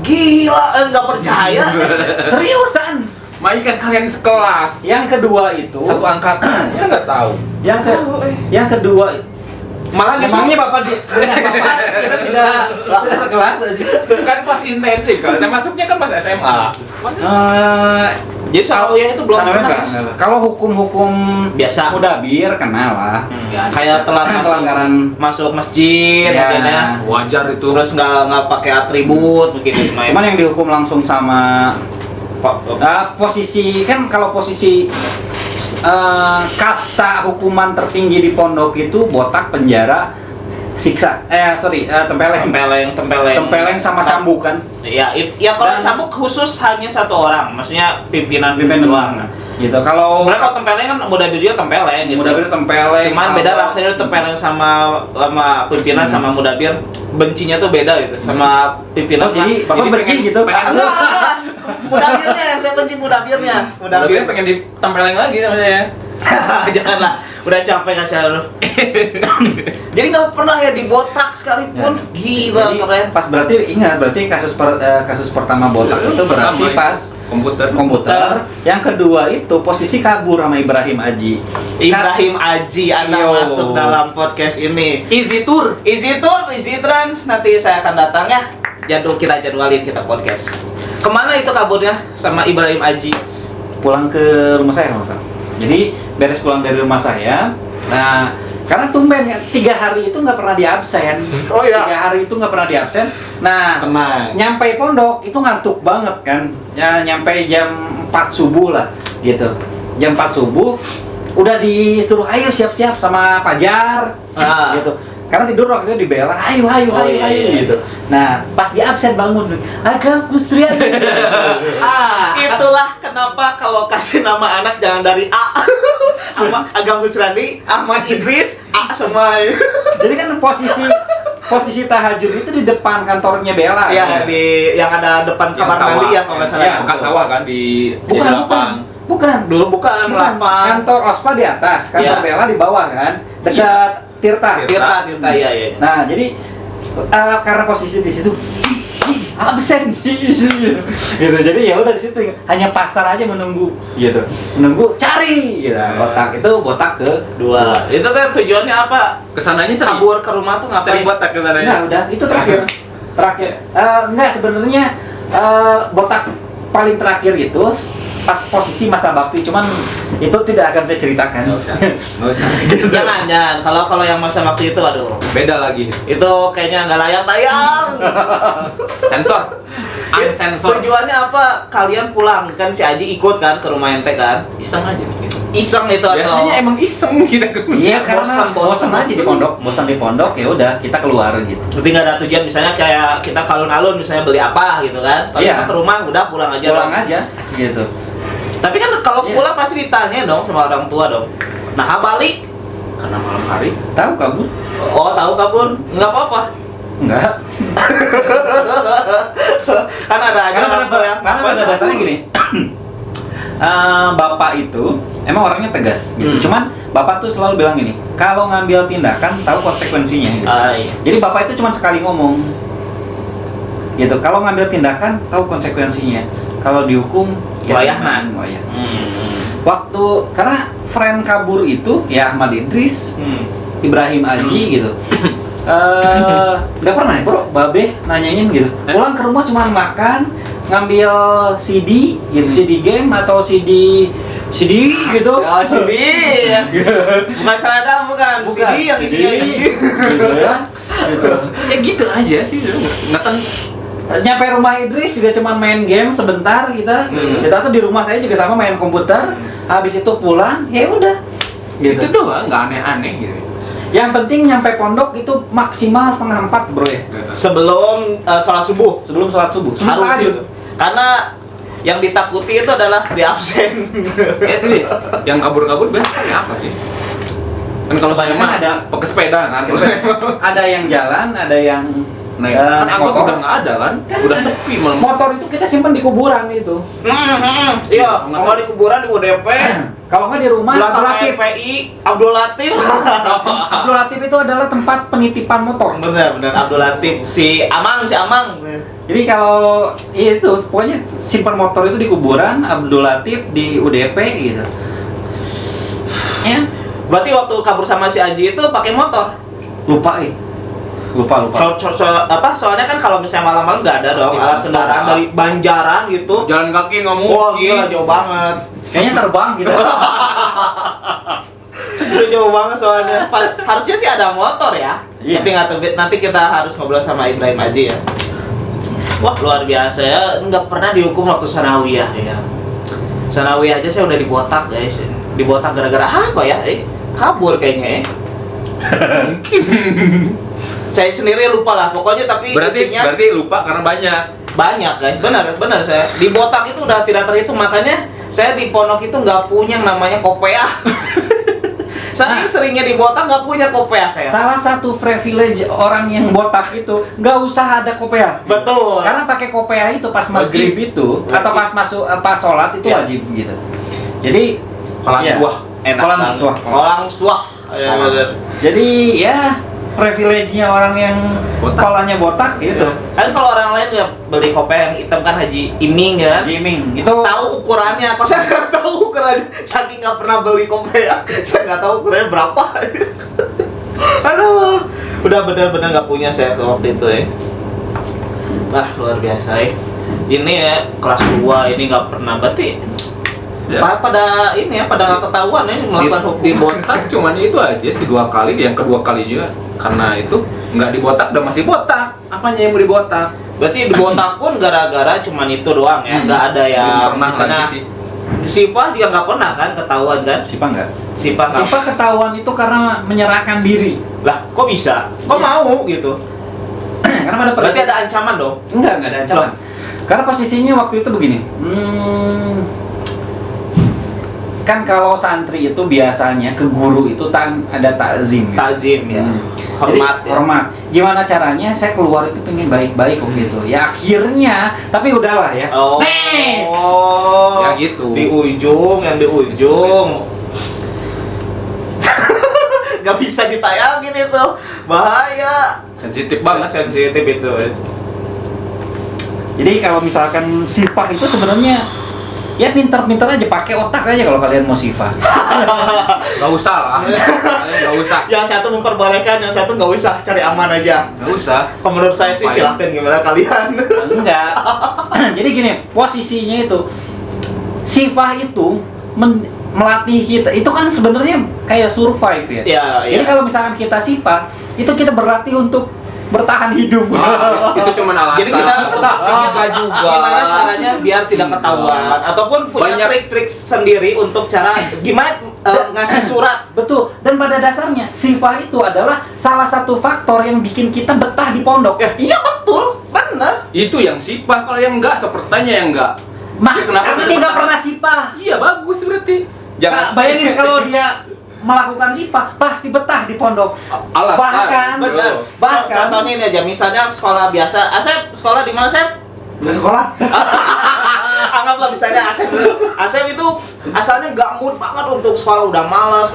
Gila, nggak percaya. Seriusan. Mai kan kalian sekelas. Yang kedua itu Satu angkatan. Saya nggak tahu. yang kedua Malah justru memangnya bapak dengan bapak kita tidak sekelas aja. Kan pas intensif kan. Saya masuknya kan pas SMA. jadi sanawiyah itu belum Sanawiyah pernah. enggak. Kalau hukum-hukum Biasa. mudabir kenal lah. Ya, Kayak telat masuk pelanggaran. masuk masjid Ya. mungkin ya. Wajar itu. Terus nggak pakai atribut mungkin main. Cuman yang dihukum langsung sama posisi kan kalau posisi kasta hukuman tertinggi di pondok itu botak, penjara, siksa. Tempeleng sama cambukan. Ya, ya kalau Dan- cambuk khusus hanya satu orang, maksudnya pimpinan doang. Gitu. Kalau Sebenarnya kalau tempeleng kan mudabir juga tempeleng gitu. mudabir tempeleng. Cuman beda rasanya tempeleng sama pimpinan sama mudabir, bencinya tuh beda gitu. Sama pimpinan. Oh, jadi bapak Jadi benci pengen- gitu. enggak. Mudabirnya yang saya benci mudabirnya. Mudabir pengen ditempeleng lagi sama saya. Janganlah, udah capek kasih lu. Jadi nggak pernah ya dibotak sekalipun. Gila Jadi, keren. pas berarti kasus pertama botak itu berarti Pertama, pas komputer. Yang kedua itu posisi kabur sama Ibrahim Aji. Ibrahim Aji, Anda Yo. masuk dalam podcast ini. Easy tour. Easy Tour, Easy Trans, nanti saya akan datang ya. Kita jadwalin kita podcast. Kemana itu kaburnya sama Ibrahim Aji? Pulang ke rumah saya kalau nggak salah. Jadi beres pulang dari rumah saya. Nah, karena tumben ya 3 hari itu nggak pernah diabsen. Oh, iya. 3 hari itu nggak pernah diabsen. Nah, Tenang. nyampe pondok itu ngantuk banget kan. Ya nyampe jam 4 subuh lah gitu. Jam 4 subuh udah disuruh ayo siap-siap sama Pajar gitu. Karena tidur waktu itu dibela, ayo iya. gitu. Nah, pas di absen bangun, agak frustran. Itulah kenapa kalau kasih nama anak jangan dari A. Agam Gusrandi, Ahmad Idris, A semua. Jadi kan posisi tahajud itu di depan kantornya Bella. Ya, di yang ada depan kamar mandi ya kalau nggak salah. Ya. Bekas sawah kan di Bukan. Dulu bukan lapang. Kantor Ospa di atas, kantor Iya. Bella di bawah kan, dekat Tirta. Tirta, iya. Nah, jadi karena posisi di situ absen gitu. Jadi ya udah di situ hanya pasar aja menunggu gitu. Menunggu cari gitu. Botak ke Dua. Itu kan tujuannya apa? Kesananya sering. Kabur ke rumah tuh ngapain? Sering botak kesananya. Nah, udah itu terakhir. Enggak sebenarnya botak paling terakhir itu pas posisi masa bakti, cuman itu tidak akan saya ceritakan. Nggak usah. Jangan. Kalau yang masa waktu itu, aduh, Beda lagi. itu kayaknya nggak layak tayang. Sensor. Unsensor. Tujuannya apa? Kalian pulang kan si Aji ikut kan ke rumah ente kan? Iseng aja bikin. Iseng itu Biasanya atau? emang iseng kita ke Iya, karena bosan aja di pondok, ya udah kita keluar gitu. Berarti nggak ada tujuan, misalnya kayak kita ke alun-alun misalnya beli apa gitu kan? Kalau Iya. ke rumah udah pulang aja. Pulang dong. aja gitu. Tapi kan kalau Iya. pulang pasti ditanya dong sama orang tua dong. Nah, balik karena malam hari. Tahu kabur? Oh, tahu kabur? Nggak apa-apa. Enggak. Kan ada aja orang tua yang Karena pada dasarnya gini. Bapak itu emang orangnya tegas gitu. Cuman bapak tuh selalu bilang gini, kalau ngambil tindakan tahu konsekuensinya gitu. Ay. Jadi bapak itu cuma sekali ngomong gitu. Kalau ngambil tindakan tahu konsekuensinya. Kalau dihukum Wayahna. wayah. Hmm. Waktu karena friend kabur itu ya Ahmad Idris, Ibrahim Aji gitu. Nggak pernah ya bro, Babe nanyain gitu. Pulang ke rumah cuma makan, ngambil CD gitu, CD game atau CD gitu. Oh, CD. Bukan keradang, bukan. CD yang isinya ini. Gitu ya. Gitu. Ya gitu aja sih. Ngeten. Nyampe rumah Idris juga cuma main game sebentar kita. Kita tuh di rumah saya juga sama main komputer. Habis itu pulang, ya udah. Gitu. Itu doang, nggak aneh-aneh gitu. Yang penting nyampe pondok itu maksimal 3:30 bro ya. Sebelum sholat subuh. Sebelum sholat subuh. Sebelum Harus tahajud. gitu. Karena yang ditakuti itu adalah di absen. Ya tuh yang kabur-kabur biasanya apa sih? Kan kalau saya mah Kebanyakan ada. pakai sepeda kan. Ada yang jalan, ada yang Naik, eh, kan naik angkot motor. udah nggak ada kan? Udah sepi malah. Motor itu kita simpan di kuburan itu. Iya, kalau di kuburan di UDP, Kalau nggak di rumah, Abdul belakang Latif. FPI, Abdul Latif. Abdul Latif itu adalah tempat penitipan motor. Bener Abdul Latif, si Amang. Jadi kalau itu pokoknya simpan motor itu di kuburan, Abdul Latif di UDP gitu. Ya, Berarti waktu kabur sama si Aji itu pakai motor. lupa. Lupa. Soalnya kan kalau misalnya malam-malam nggak ada dong Pasti alat motor. kendaraan dari Banjaran gitu. Jalan kaki nggak mungkin. Wah gila jauh banget. Kayaknya terbang gitu. Itu jauh banget soalnya. Harusnya sih ada motor ya. Iya. Tapi nggak tahu, nanti kita harus ngobrol sama Ibrahim Aji ya. Wah luar biasa ya, nggak pernah dihukum waktu sanawiyah ya. Sanawiyah aja saya udah dibotak guys. Dibotak gara-gara apa ya? Kabur kayaknya Mungkin. Saya sendiri lupa lah pokoknya, tapi Berarti intinya lupa karena banyak. guys, benar saya dibotak itu udah tidak terhitung, makanya saya di pondok itu nggak punya yang namanya kopiah. Saking seringnya dibotak nggak punya kopiah saya. Salah satu privilege orang yang botak itu nggak usah ada kopiah. Betul. Karena pakai kopiah itu pas maghrib itu atau pas masuk pas sholat itu Ya. wajib gitu. Jadi Kolang ya, suah. kolang suah. Kolang suah. Ya, bener. Jadi ya privilege-nya orang yang Botak. kepalanya botak gitu. Kan kalau orang lain ya beli kopiah yang hitam kan Haji Iming ya. Jiming itu Tahu ukurannya, kok saya nggak tahu ukurannya, saking nggak pernah beli kopiah, saya nggak tahu ukurannya berapa. Aduh, udah benar-benar nggak punya saya ke waktu itu ya. Wah luar biasa ya. Ini ya kelas 2 ini nggak pernah, berarti Ya. pada ini ya pada nggak ketahuan ya melakukan hukum. Dibotak cuman itu aja sih 2 kali, yang kedua kali juga karena itu nggak dibotak udah masih botak. Apanya yang mau dibotak? Berarti dibotak pun gara-gara cuman itu doang ya, nggak ada Belum yang pernah misalnya lagi sih. Sifah juga nggak pernah kan ketahuan kan? Sipa enggak? Sifah nggak. Sipa ketahuan itu karena menyerahkan diri. Lah, kok bisa? Kok Iya. mau gitu? Karena pada Berarti ada ancaman dong. Enggak ada ancaman. Karena posisinya waktu itu begini. Kan kalau santri itu biasanya ke guru itu ada takzim. Ya? Takzim ya. Hormat Jadi, ya. hormat. Gimana caranya? Saya keluar itu pengen baik-baik gitu. Ya akhirnya, tapi udahlah ya. Oh. Next. Ya gitu. Di ujung, yang di ujung. Gak bisa ditayangin itu. Bahaya. Sensitif banget. Sensitif itu. Jadi kalau misalkan sifah itu sebenarnya ya pintar-pintar aja, pakai otak aja kalau kalian mau sifah. Nggak usah lah. Kalian nggak usah. Yang satu memperbolehkan, yang satu nggak usah, cari aman aja. Nggak usah. Kalau menurut saya sih Ngapain? silahkan, gimana kalian? Enggak. Jadi gini, posisinya itu sifah itu melatih kita. Itu kan sebenarnya kayak survive ya. Iya, Jadi iya. kalau misalkan kita sifah, itu kita berlatih untuk bertahan hidup. Itu cuma alasan. Jadi kita juga. gimana caranya biar tidak ketahuan, ataupun punya Banyak. trik-trik sendiri untuk cara gimana ngasih surat. Betul. Dan pada dasarnya sifah itu adalah salah satu faktor yang bikin kita betah di pondok. Ya, iya betul, benar. Itu yang sipah, kalau yang enggak sepertinya yang enggak. Ya, kenapa Karena bisa dia nggak betah? pernah sifah. Iya bagus berarti. Bayangin kalau dia melakukan sifah pasti betah di pondok. Alasan. Bahkan Benar. Bahkan- Contohnya ini aja, misalnya sekolah biasa. Asep, sekolah di mana, Asep? Di sekolah. Anggaplah misalnya Asep dulu. Asep itu asalnya nggak mood banget untuk sekolah, udah malas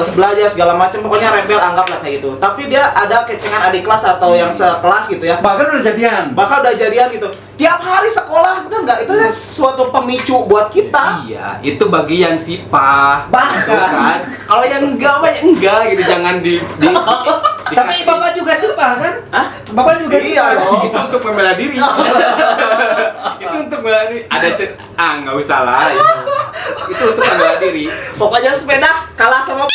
belajar segala macam, pokoknya rebel, anggaplah kayak gitu. Tapi dia ada kecengan adik kelas atau yang sekelas gitu ya. Bahkan udah jadian. Bahkan udah jadian gitu. Tiap hari sekolah, bener nggak? Itu ya suatu pemicu buat kita. Iya, itu bagi yang sipah. Bahkan. Tuh kan. Kalau yang enggak mah ya enggak gitu, jangan Tapi dikasih. Bapak juga sifah kan? Hah? Bapak juga Iya sifah. dong. Itu untuk membela diri. Itu untuk membela diri. Ada nggak usah lah itu. Itu untuk membela diri. Pokoknya sepeda kalah sama.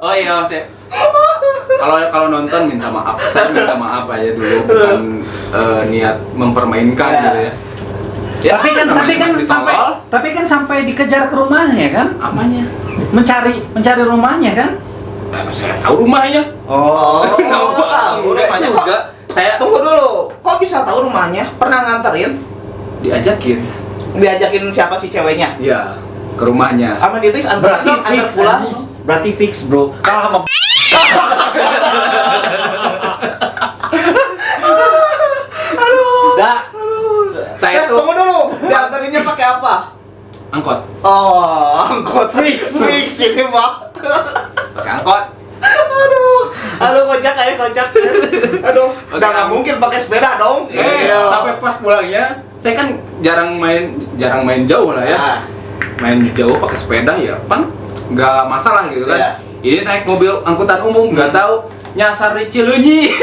Oh iya, saya kalau nonton minta maaf. Saya minta maaf aja dulu, bukan niat mempermainkan Ya. gitu ya. Ya, tapi kan namanya masih tolol. sampai dikejar ke rumahnya kan? Apanya? Mencari rumahnya kan? Saya tahu rumahnya. Oh. tahu Enggak rumahnya juga. kok. Saya Tunggu dulu, kok bisa tahu rumahnya? Pernah nganterin? diajakin, Diajakin siapa sih ceweknya? ya ke rumahnya. Sama Idris Berarti antar fix pulang. anjing. Berarti fix, bro. Kalah sama Dah. Saya tuh Tunggu dulu, diantarinnya pakai apa? angkot, Oh, angkot fix ini mah. pakai angkot. Aduh kocak kayak kocak. Aduh, udah nggak mungkin pakai sepeda dong. Iya. Sampai pas pulangnya, saya kan jarang main jauh lah ya. Ah, Main jauh pakai sepeda ya, kan nggak masalah gitu kan. Iya. Ini naik mobil angkutan umum, nggak tahu nyasar di Cileunyi.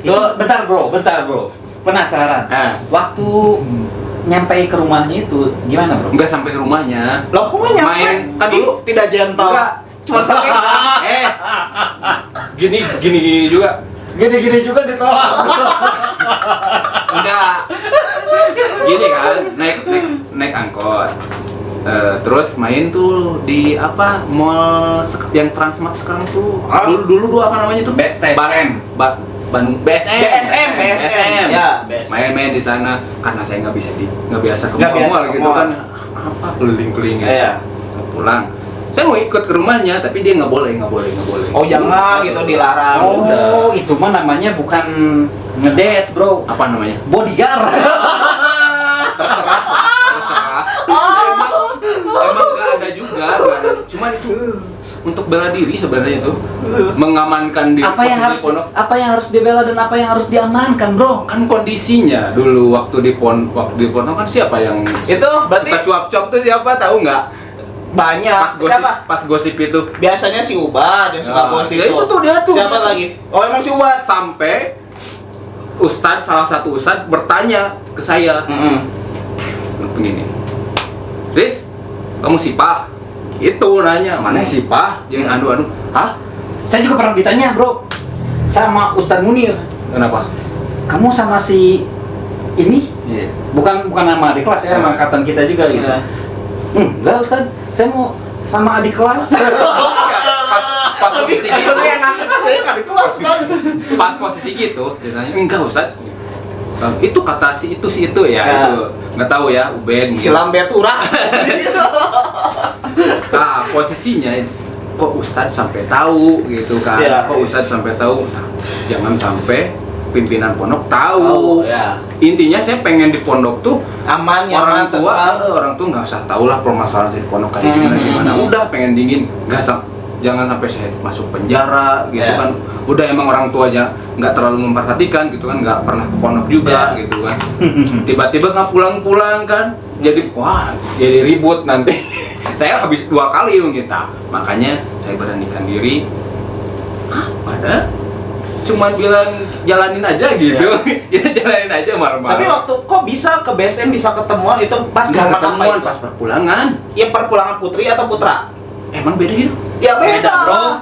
Tuh, bentar bro. Penasaran. Nah. Waktu nyampe ke rumahnya itu gimana, bro? Nggak sampai ke rumahnya. Loh, kok nggak nyampe? Main, kan dulu tidak gentle. Enggak. Cuma sampai gini juga. Gini-gini juga ditolak. Enggak. Gini kan, naik angkot. Terus main tuh di apa mall yang Transmart sekarang tuh. Ah. Dulu apa namanya tuh? BSM. Bandung BSM. BSM. Ya, BSM. Main-main di sana karena saya nggak biasa ke Nggak biasa mall ke gitu mall. kan. Apa keliling-kelingin. Iya. Pulang. Saya mau ikut ke rumahnya tapi dia nggak boleh. Oh, jangan gitu dilarang. Oh, itu mah namanya bukan ngedate, bro. Apa namanya? Bodyguard. Terserah. Emang nggak ada juga, nggak ada. Cuman itu untuk bela diri sebenarnya itu mengamankan diri apa yang harus dibela dan apa yang harus diamankan, bro? kan kondisinya dulu waktu di pondok kan siapa yang Itu berarti suka cuap-cuap tuh siapa tahu nggak? banyak. Siapa? Pas gosip itu Biasanya si Ubad yang suka gosip ya itu tuh dia tuh. Siapa lagi? Oh, emang si Ubad. Sampai salah satu ustadz bertanya ke saya begini, Riz, kamu sipah? Itu nanya, mana sipah? Yang anu, hah? Saya juga pernah ditanya, bro, sama Ustadz Munir. Kenapa? Kamu sama si ini? Iya. Bukan nama adik kelas ya, sama angkatan kita juga gitu. Iya. Enggak, Ustadz. Saya mau sama adik kelas. pas posisi gitu, Itu enak. Saya nggak di kelas kan. pas posisi gitu, dia nanya, enggak Ustadz. Itu kata si itu ya, Ya. itu nggak tahu ya, Uben. Si Lambetura. Nah, posisinya kok Ustadz sampai tahu gitu kan? Ya. Kok Ustadz sampai tahu? Nah, jangan sampai pimpinan pondok tahu. Ya. Intinya saya pengen di pondok tuh Aman, orang nyaman, tua, tentram. orang tua nggak usah tahu lah permasalahan di pondok kayak gimana. Udah pengen dingin, jangan sampai saya masuk penjara gitu Ya. kan. Udah emang orang tua aja nggak terlalu memperhatikan gitu kan, nggak pernah ke pondok juga Ya. gitu kan. Tiba-tiba nggak pulang-pulang kan, jadi ribut nanti. Saya habis 2 kali kita, makanya saya beranikan diri. Pada cuman bilang jalanin aja gitu. Kita jalanin aja marah-marah. Tapi waktu kok bisa ke BSM bisa ketemuan itu pas nggak momen apa ketemuan itu? pas perpulangan. Ya perpulangan putri atau putra? Emang beda gitu? Ya beda, Beda, bro. lah.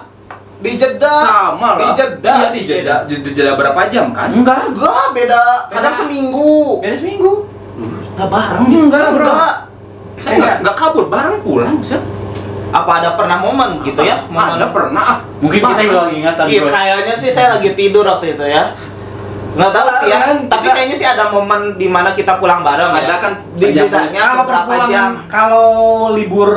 Di Jeddah. Sama lah. Di Jeddah. Iya, di Jeddah berapa jam kan? Enggak. Enggak, beda. Kadang seminggu. Beda seminggu. Nggak bareng. Enggak, bro. Enggak. Saya nggak kabur, bareng pulang bisa. Apa ada pernah momen gitu ya? Momen Ada pernah. Mungkin kita hilang ingatan, Iya, bro. kayaknya sih saya lagi tidur waktu itu ya. Nggak tahu sih ya. Tapi kayaknya sih ada momen di mana kita pulang bareng Ada ya. kan Di jam- jedanya Kalau beberapa jam. perpulangan, kalau libur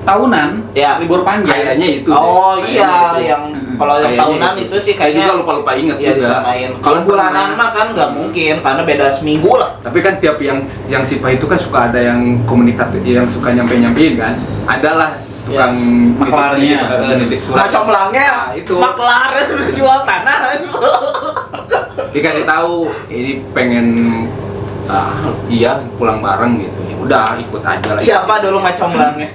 tahunan, Ya. libur panjang. Kayaknya itu. Oh deh. iya, Kayaknya itu. yang kalau yang Kayaknya tahunan itu sih Saya juga kayaknya lupa inget ya juga. disamain. Kalau Kalau bulanan pernah- mah kan nggak mungkin karena beda seminggu lah. Tapi kan tiap yang sipah itu kan suka ada yang komunikatif, yang suka nyampein kan. Adalah tukang Maklarnya. nitip surat. Macomlangnya Nah, itu. maklar jual tanah. Dikasih tahu ini pengen iya pulang bareng gitu. Ya udah ikut aja lah. Siapa dulu macomlangnya?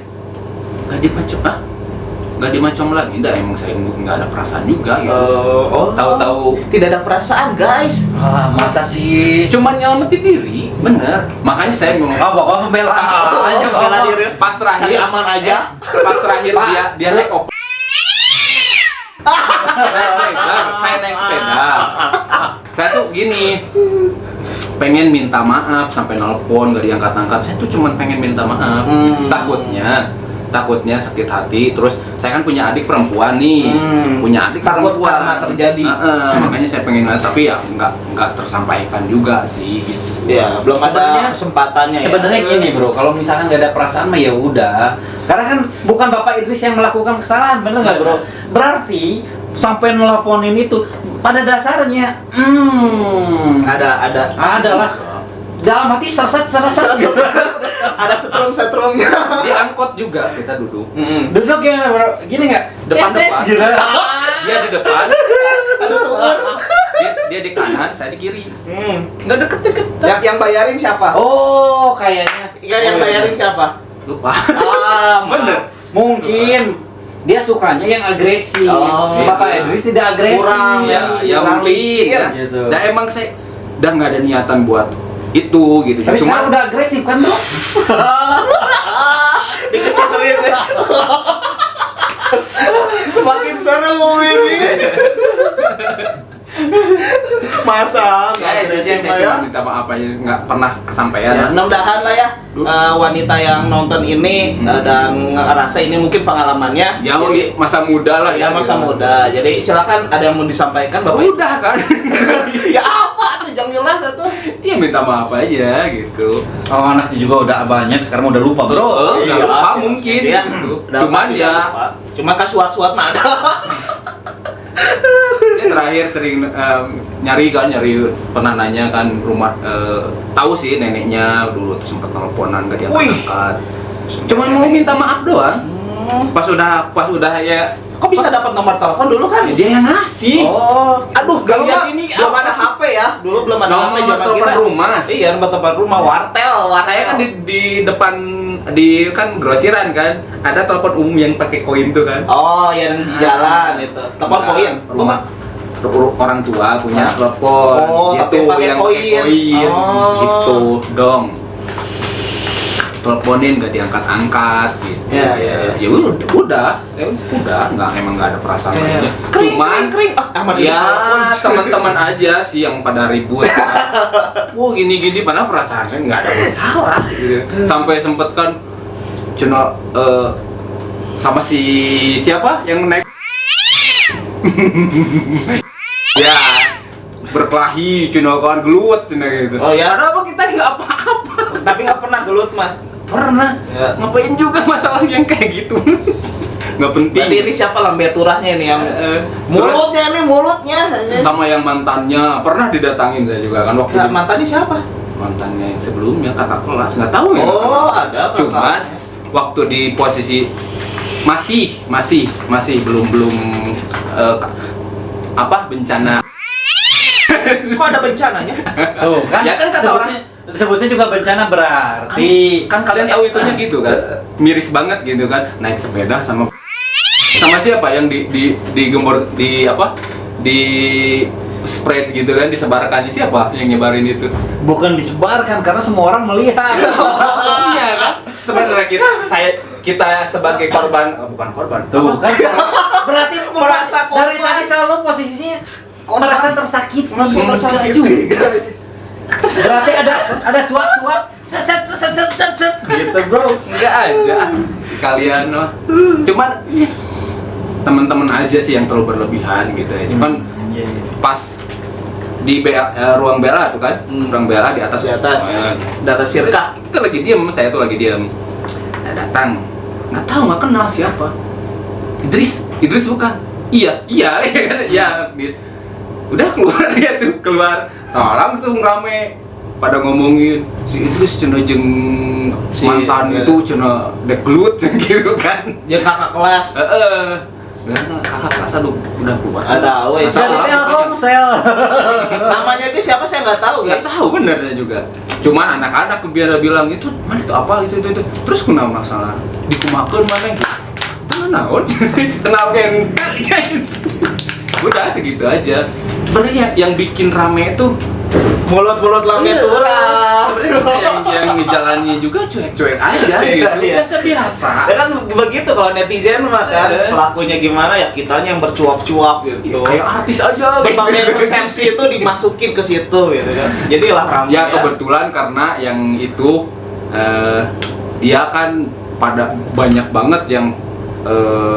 Nggak dimacom nggak dimacom lagi. Nggak, emang saya nggak ada perasaan juga gitu. Tahu-tahu tidak ada perasaan, guys. Masa sih? cuman nyelamatin diri, bener. Makanya saya ngomong, Bapak pembelaan aja, bela Bapak. diri. pas terakhir Cari aman aja. pas terakhir dia naik saya naik sepeda. Saya tuh gini, pengen minta maaf sampai nelpon gak diangkat-angkat. Saya tuh cuman pengen minta maaf. Hmm. Takutnya takutnya sakit hati. Terus saya kan punya adik perempuan nih, punya adik Takut perempuan karena terjadi. makanya saya pengen ngeliat, tapi ya nggak tersampaikan juga sih gitu. Ya, belum Sebenarnya- ada kesempatannya ya. Sebenarnya gini bro, kalau misalkan nggak ada perasaan mah ya udah. Karena kan bukan Bapak Idris yang melakukan kesalahan, bener nggak bro? Berarti sampai nelponin itu pada dasarnya, adalah dalam hati sersat gitu. Ada setrum-setrumnya. Di angkot juga kita duduk. Duduk gimana bro? Gini nggak? Depan-depan. Gitu. Dia di depan, dia di kanan, saya di kiri. Nggak deket-deket. Yang bayarin siapa? Oh kayaknya. Yang bayarin siapa? Lupa. Bener. Mungkin dia sukanya yang agresif. Oh. Bapak Idris tidak agresif. Kurang, Ya kurang mungkin. licin. Ya. Gitu. Dan emang saya udah nggak ada niatan buat itu gitu. Tapi sekarang udah agresif kan bro? Dikesituin ya. Semakin seru ini. Masa ya intinya saya cuma minta maaf aja, nggak pernah kesampaian. Ya, mudah-mudahan lah ya Duh. wanita yang nonton ini dan ngerasa ini mungkin pengalamannya. Ya Jadi, masa muda lah ya masa muda. Jadi silakan ada yang mau disampaikan Bapak. Udah kan? Ya apa tuh jangan jelas tuh. Iya minta maaf aja gitu. Oh anaknya juga udah banyak, sekarang udah lupa bro. Udah Iya, lupa sih, mungkin ya. gitu. Udah Cuman pasti ya udah lupa. Cuma kasuat-suat nada. dia terakhir sering nyari pernah nanya kan rumah, tahu sih neneknya dulu tuh sempat teleponan gak diangkat. Cuman mau minta maaf doang. Pas udah ya Kok bisa dapat nomor telepon dulu kan? dia yang ngasih. Oh, Aduh, dulu kalian mah ini belum apa ada sih? HP ya. Dulu belum ada Nomor HP zaman telepon kita. rumah. Iya, nomor telepon rumah wartel. Saya kan di depan di kan grosiran kan ada telepon umum yang pakai koin tuh kan. Oh, yang di jalan itu. Telepon Enggak, koin. rumah orang tua punya telepon Oh, tapi gitu pakai yang pakai koin. koin Oh. gitu dong. Teleponin gak diangkat-angkat gitu. Ya, Ya udah emang nggak ada perasaan lainnya. Kering, Cuman kering. Oh, Ahmad Idris ya telepon. teman-teman aja sih yang pada ribut. Wah gini-gini padahal perasaannya nggak ada masalah gitu. Sampai sempet kan cuma sama si siapa yang naik ya berkelahi cina kawan gelut cina gitu. Oh, ya? Padahal apa kita nggak apa-apa. Tapi nggak pernah gelut mah. Pernah. Ya. Ngapain juga masalah yang kayak gitu. Nggak penting. Berarti ini siapa lambe turahnya ini yang mulutnya. Sama yang mantannya pernah didatangin saya juga kan waktu Nah, mantannya siapa? mantannya yang sebelumnya kakak kelas nggak tahu ya. Oh, ada kakak Cuman kelasnya. waktu di posisi masih belum bencana. Kok ada bencananya? Tuh kan? Ya kan kata sebutnya juga bencana berarti. Kan kalian tahu itunya gitu kan, miris banget gitu kan, naik sepeda sama siapa yang digembor di spread gitu kan, disebarkannya siapa yang nyebarin itu? Bukan disebarkan karena semua orang melihat. Iya kan, sebenarnya kita sebagai korban, bukan korban, Tuh kan? Berarti Merasa dari korban. tadi selalu posisinya Korban. merasa tersakiti. Merasa Enggak juga. Berarti ada suap-suap set gitu bro. enggak aja kalian mah. Cuman teman-teman aja sih yang terlalu berlebihan gitu ya. Cuman pas di ruang bela tuh kan, ruang bela di atas Di atas. Di atas sirka. kita lagi diem, saya tuh lagi diem. Datang, nggak tahu nggak kenal siapa. Idris bukan? Iya, ya. Udah keluar dia tuh keluar. Nah langsung rame pada ngomongin si Idris cina jeung mantan itu cina deglut gitu kan. Dia kakak kelas. Nggak, kakak kelas udah keluar. Ada, wes. Nggak tahu Dari lah, pokoknya. Telkomsel. Namanya itu siapa saya nggak tahu Nggak guys. tahu bener saya juga. Cuman anak-anak biar bilang itu mana itu apa itu. Terus kenapa masalah? Dikumakeun mana? Itu naon? Kenal kan? Udah segitu aja. Sebenarnya yang bikin rame itu Mulut-mulut lambe turah. sebenarnya yang ngejalannya juga cuek-cuek aja gitu. Iya. Biasa-biasa. Ya kan begitu kalau netizen mah kan pelakunya gimana ya kitanya yang bercuap-cuap gitu. Kayak artis aja gitu. Berbagai persepsi itu dimasukin ke situ gitu kan. Jadilah ramai Ya kebetulan karena yang itu dia kan pada banyak banget yang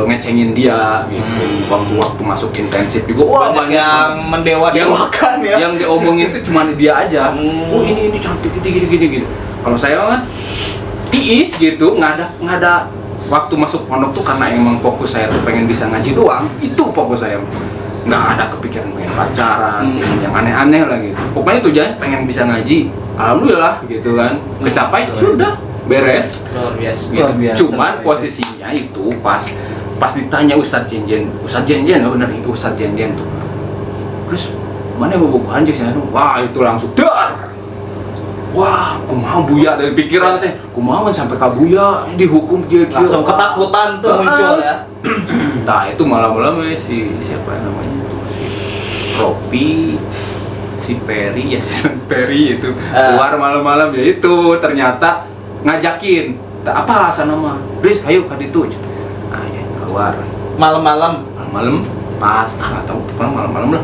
ngecengin dia gitu. Waktu-waktu masuk intensif juga banyak yang mendewa-dewakan ya. Yang diomongin itu cuma dia aja. Oh ini cantik gini. Kalau saya kan tiis gitu, nggak ada waktu masuk pondok tuh karena emang fokus saya tuh pengen bisa ngaji doang. Itu fokus saya. Nggak ada kepikiran pengen pacaran, yang aneh-aneh lah gitu. Pokoknya tujuan pengen bisa ngaji. Alhamdulillah gitu kan. Kecapai sudah. Beres. Luar biasa. Cuman posisinya itu pas ditanya Ustadz Jenjen bener itu Ustadz Jenjen tuh. Terus mana buku anjing saya? Wah itu langsung dar. Wah, kumaha buya dari pikiran teh. Kumaha sampai ka buya dihukum kieu Langsung ketakutan tuh muncul ya. Nah itu malam-malam si siapa namanya itu si Ropi, si Perry ya si Perry itu keluar malam-malam ya itu ternyata ngajakin apa alasan nama Riz ayo ke ditu nah ya keluar Malam-malam pas nggak tahu pokoknya malam-malam lah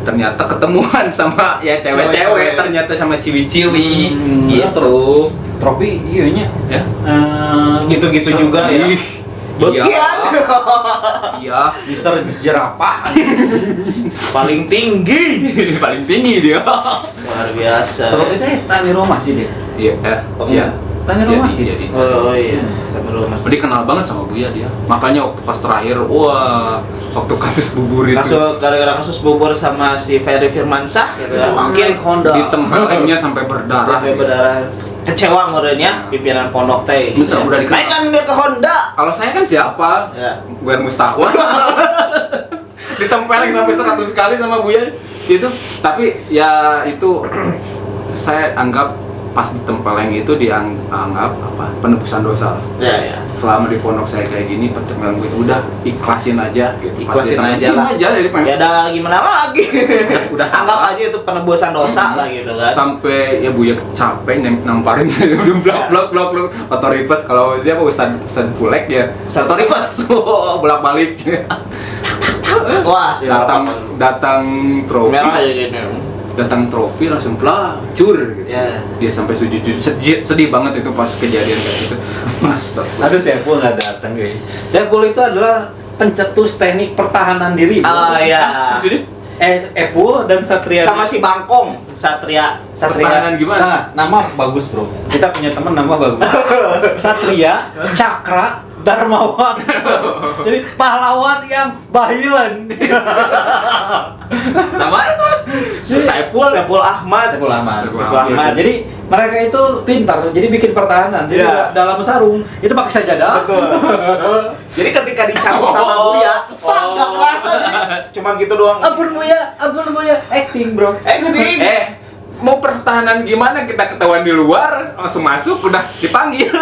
ternyata ketemuan sama ya cewek-cewek ternyata sama ciwi-ciwi gitu Tropi iya nya ya gitu-gitu juga ya. Bekian. Iya Mister Jerapah paling tinggi dia luar biasa. Tropi teh tani rumah sih dia. Iya Tani rumah sih dia. Oh iya, Jadi kenal banget sama Buya dia. Makanya waktu pas terakhir, waktu kasus bubur itu. Gara-gara kasus bubur sama si Ferry Firmansyah gitu ya. Mungkin Honda. Ditempelnya sampai berdarah. Sampai berdarah. Kecewa meureunnya pimpinan pondok teh. Udah dikenal. Naikkan dia ke Honda. Kalau saya kan siapa? Ya. Gue Mustafa. Ditempelin sampai 100 kali sama Buya itu. Tapi ya itu saya anggap pas ditempeleng itu dianggap apa penebusan dosa lah. Ya. Selama di pondok saya kayak gini petempeleng gue udah ikhlasin aja gitu. Ikhlasin aja lah. Jadi Ya ada gimana lagi? udah anggap aja itu penebusan dosa lah gitu kan. Sampai ya Buya capek namparin udah blok otoripes kalau siapa Ustad Pulek ya otoripes bolak-balik. Wah, datang trofi. Merah aja gitu. Datang trofi langsung pelacur gitu. Ya. Dia sampai sujud sedih banget itu pas kejadian kayak gitu. Aduh Saiful nggak datang guys. Saiful itu adalah pencetus teknik pertahanan diri. Iya. Maksudnya? Epul dan Satria Sama si Bangkong, Satria. Pertahanan gimana? Nah, nama bagus bro. Kita punya teman nama bagus. Satria, Cakra, Darmawan. Jadi pahlawan yang bahilan. Sama Saiful Ahmad. Saiful Ahmad. Saiful Ahmad. Jadi mereka itu pintar, jadi bikin pertahanan. Jadi Iya. dalam sarung itu pakai sajadah. Betul. Jadi ketika dicambuk sama Buya, nggak kerasa jadi cuma gitu doang. Ampun Buya, acting bro. Acting. Mau pertahanan gimana kita ketahuan di luar langsung masuk udah dipanggil.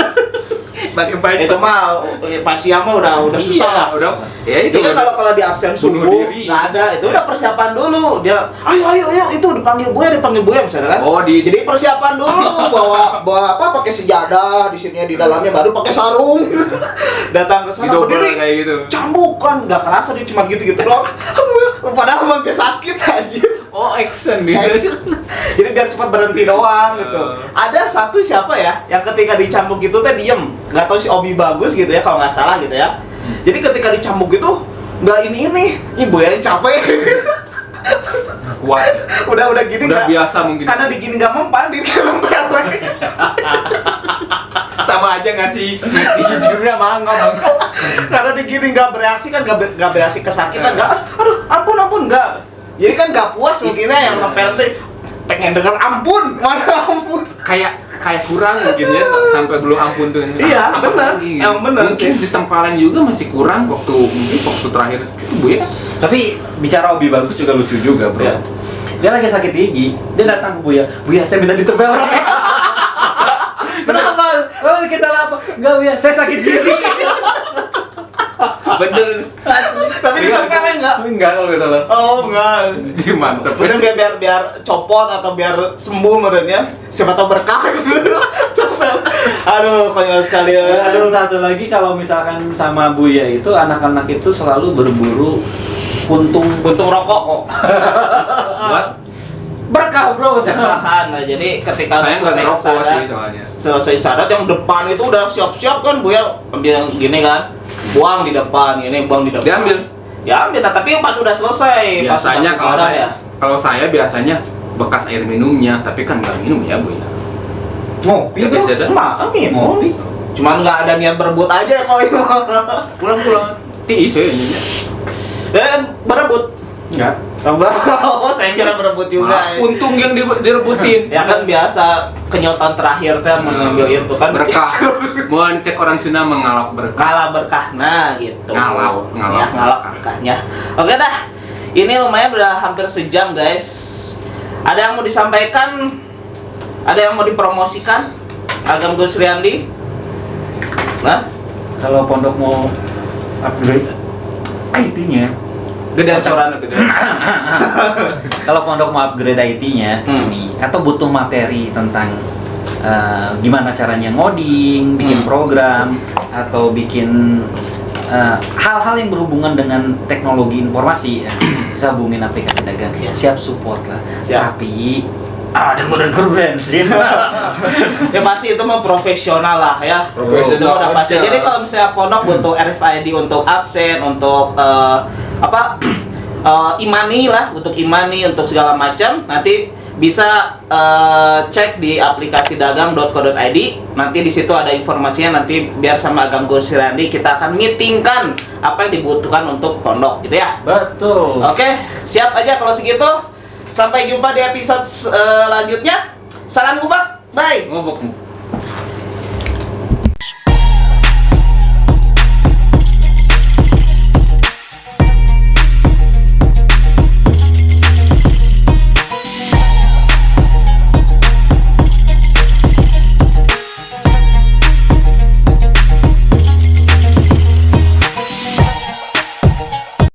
Pakai Itu mah pas siang mah udah susah lah. Udah. Ya itu Dia kan kalau di absen bunuh subuh diri. nggak ada, itu udah persiapan dulu. Dia ayo itu dipanggil Buya misalnya kan. Jadi persiapan dulu bawa apa pakai sejadah di sini di dalamnya baru pakai sarung. Datang ke sana didobel berdiri. kayak gitu. Cambuk kan nggak kerasa dia cuma gitu-gitu doang. Padahal emang gak sakit aja. Oh, action gitu. Jadi biar cepat berhenti doang gitu. Ada satu siapa ya yang ketika dicambuk gitu teh diem. Nggak tahu si Obi Bagus gitu ya kalau nggak salah gitu ya. Jadi ketika dicambuk itu nggak ini Buya yang capek. Kuat. udah gini Udah nggak- biasa mungkin. Karena digini nggak mempan dia kayak Sama aja ngasih judulnya mangga. karena digini nggak bereaksi kan nggak bereaksi kesakitan nggak. Aduh ampun nggak. Jadi kan nggak puas mungkinnya yang ngepel teh pengen dengar ampun mana ampun. Kayak kurang mungkin ya sampai belum ampun tuh. Iya, Apa benar. lagi, Emang benar Mungkin sih. di tempalan juga masih kurang waktu terakhir itu Bu ya. Tapi bicara Obi Bagus juga lucu juga bro. Ya. Dia lagi sakit gigi, dia datang ke Buya saya minta ditempel. Kenapa? Oh bikin salah apa? Enggak Buya, saya sakit gigi. Bener. Tapi ditempelnya nggak. Enggak kalau nggak salah. Oh enggak. Dia mantep. Mungkin biar copot atau biar sembuh menurutnya. Siapa tahu berkah gitu. Aduh, konyol sekali ya. Aduh, satu lagi kalau misalkan sama Buya itu anak-anak itu selalu berburu puntung Untung rokok kok. Buat Berkah bro. Berkahan. Nah, jadi ketika Saya nggak ngerokok sih soalnya. selesai syarat yang depan itu udah siap-siap kan Bu ya, ambil yang gini kan, buang di depan, ini buang di depan. Diambil. Ya ambil, nah, tapi pas udah selesai. pas Biasanya udah kalau keluar saya kalau saya biasanya bekas air minumnya, tapi kan nggak minum ya Bu ya. Ngopi Ya, bro. biasa ada. amin. Ngopi. Cuman nggak ada niat berebut aja kalau itu. Pulang-pulang tiis ya ininya. Dan berebut. Enggak. Oh, saya kira berebut juga. Untung yang direbutin. Ya kan biasa kenyotan terakhir teh mengambil itu kan Berkah. Mohon cek orang Sunda mengalap berkah. ngalah berkah, nah gitu. Ngalap. Ya, ngalap berkahnya. Oke dah, ini lumayan udah hampir sejam guys. Ada yang mau disampaikan? Ada yang mau dipromosikan? Agam Gus Riyandi? Nah, Kalau pondok mau upgrade IT-nya, gedean suaranya gede. kalau pondok mau upgrade IT-nya sini atau butuh materi tentang gimana caranya ngoding, bikin program atau bikin hal-hal yang berhubungan dengan teknologi informasi, ya, bisa hubungin aplikasi dagang. Siap support lah. Siap. Tapi ada modern bensin. Ya pasti itu mah profesional lah ya. Profesional Itu udah pasti. aja. Jadi kalau misalnya pondok butuh RFID untuk absen, untuk imani lah, untuk imani, untuk segala macam, nanti bisa cek di aplikasi dagang.co.id. Nanti di situ ada informasinya, nanti biar sama Agam Gus Riyandi kita akan meetingkan apa yang dibutuhkan untuk pondok gitu ya. Betul. Oke, siap aja kalau segitu. Sampai jumpa di episode selanjutnya. Salam gubak, bye. Ngobok.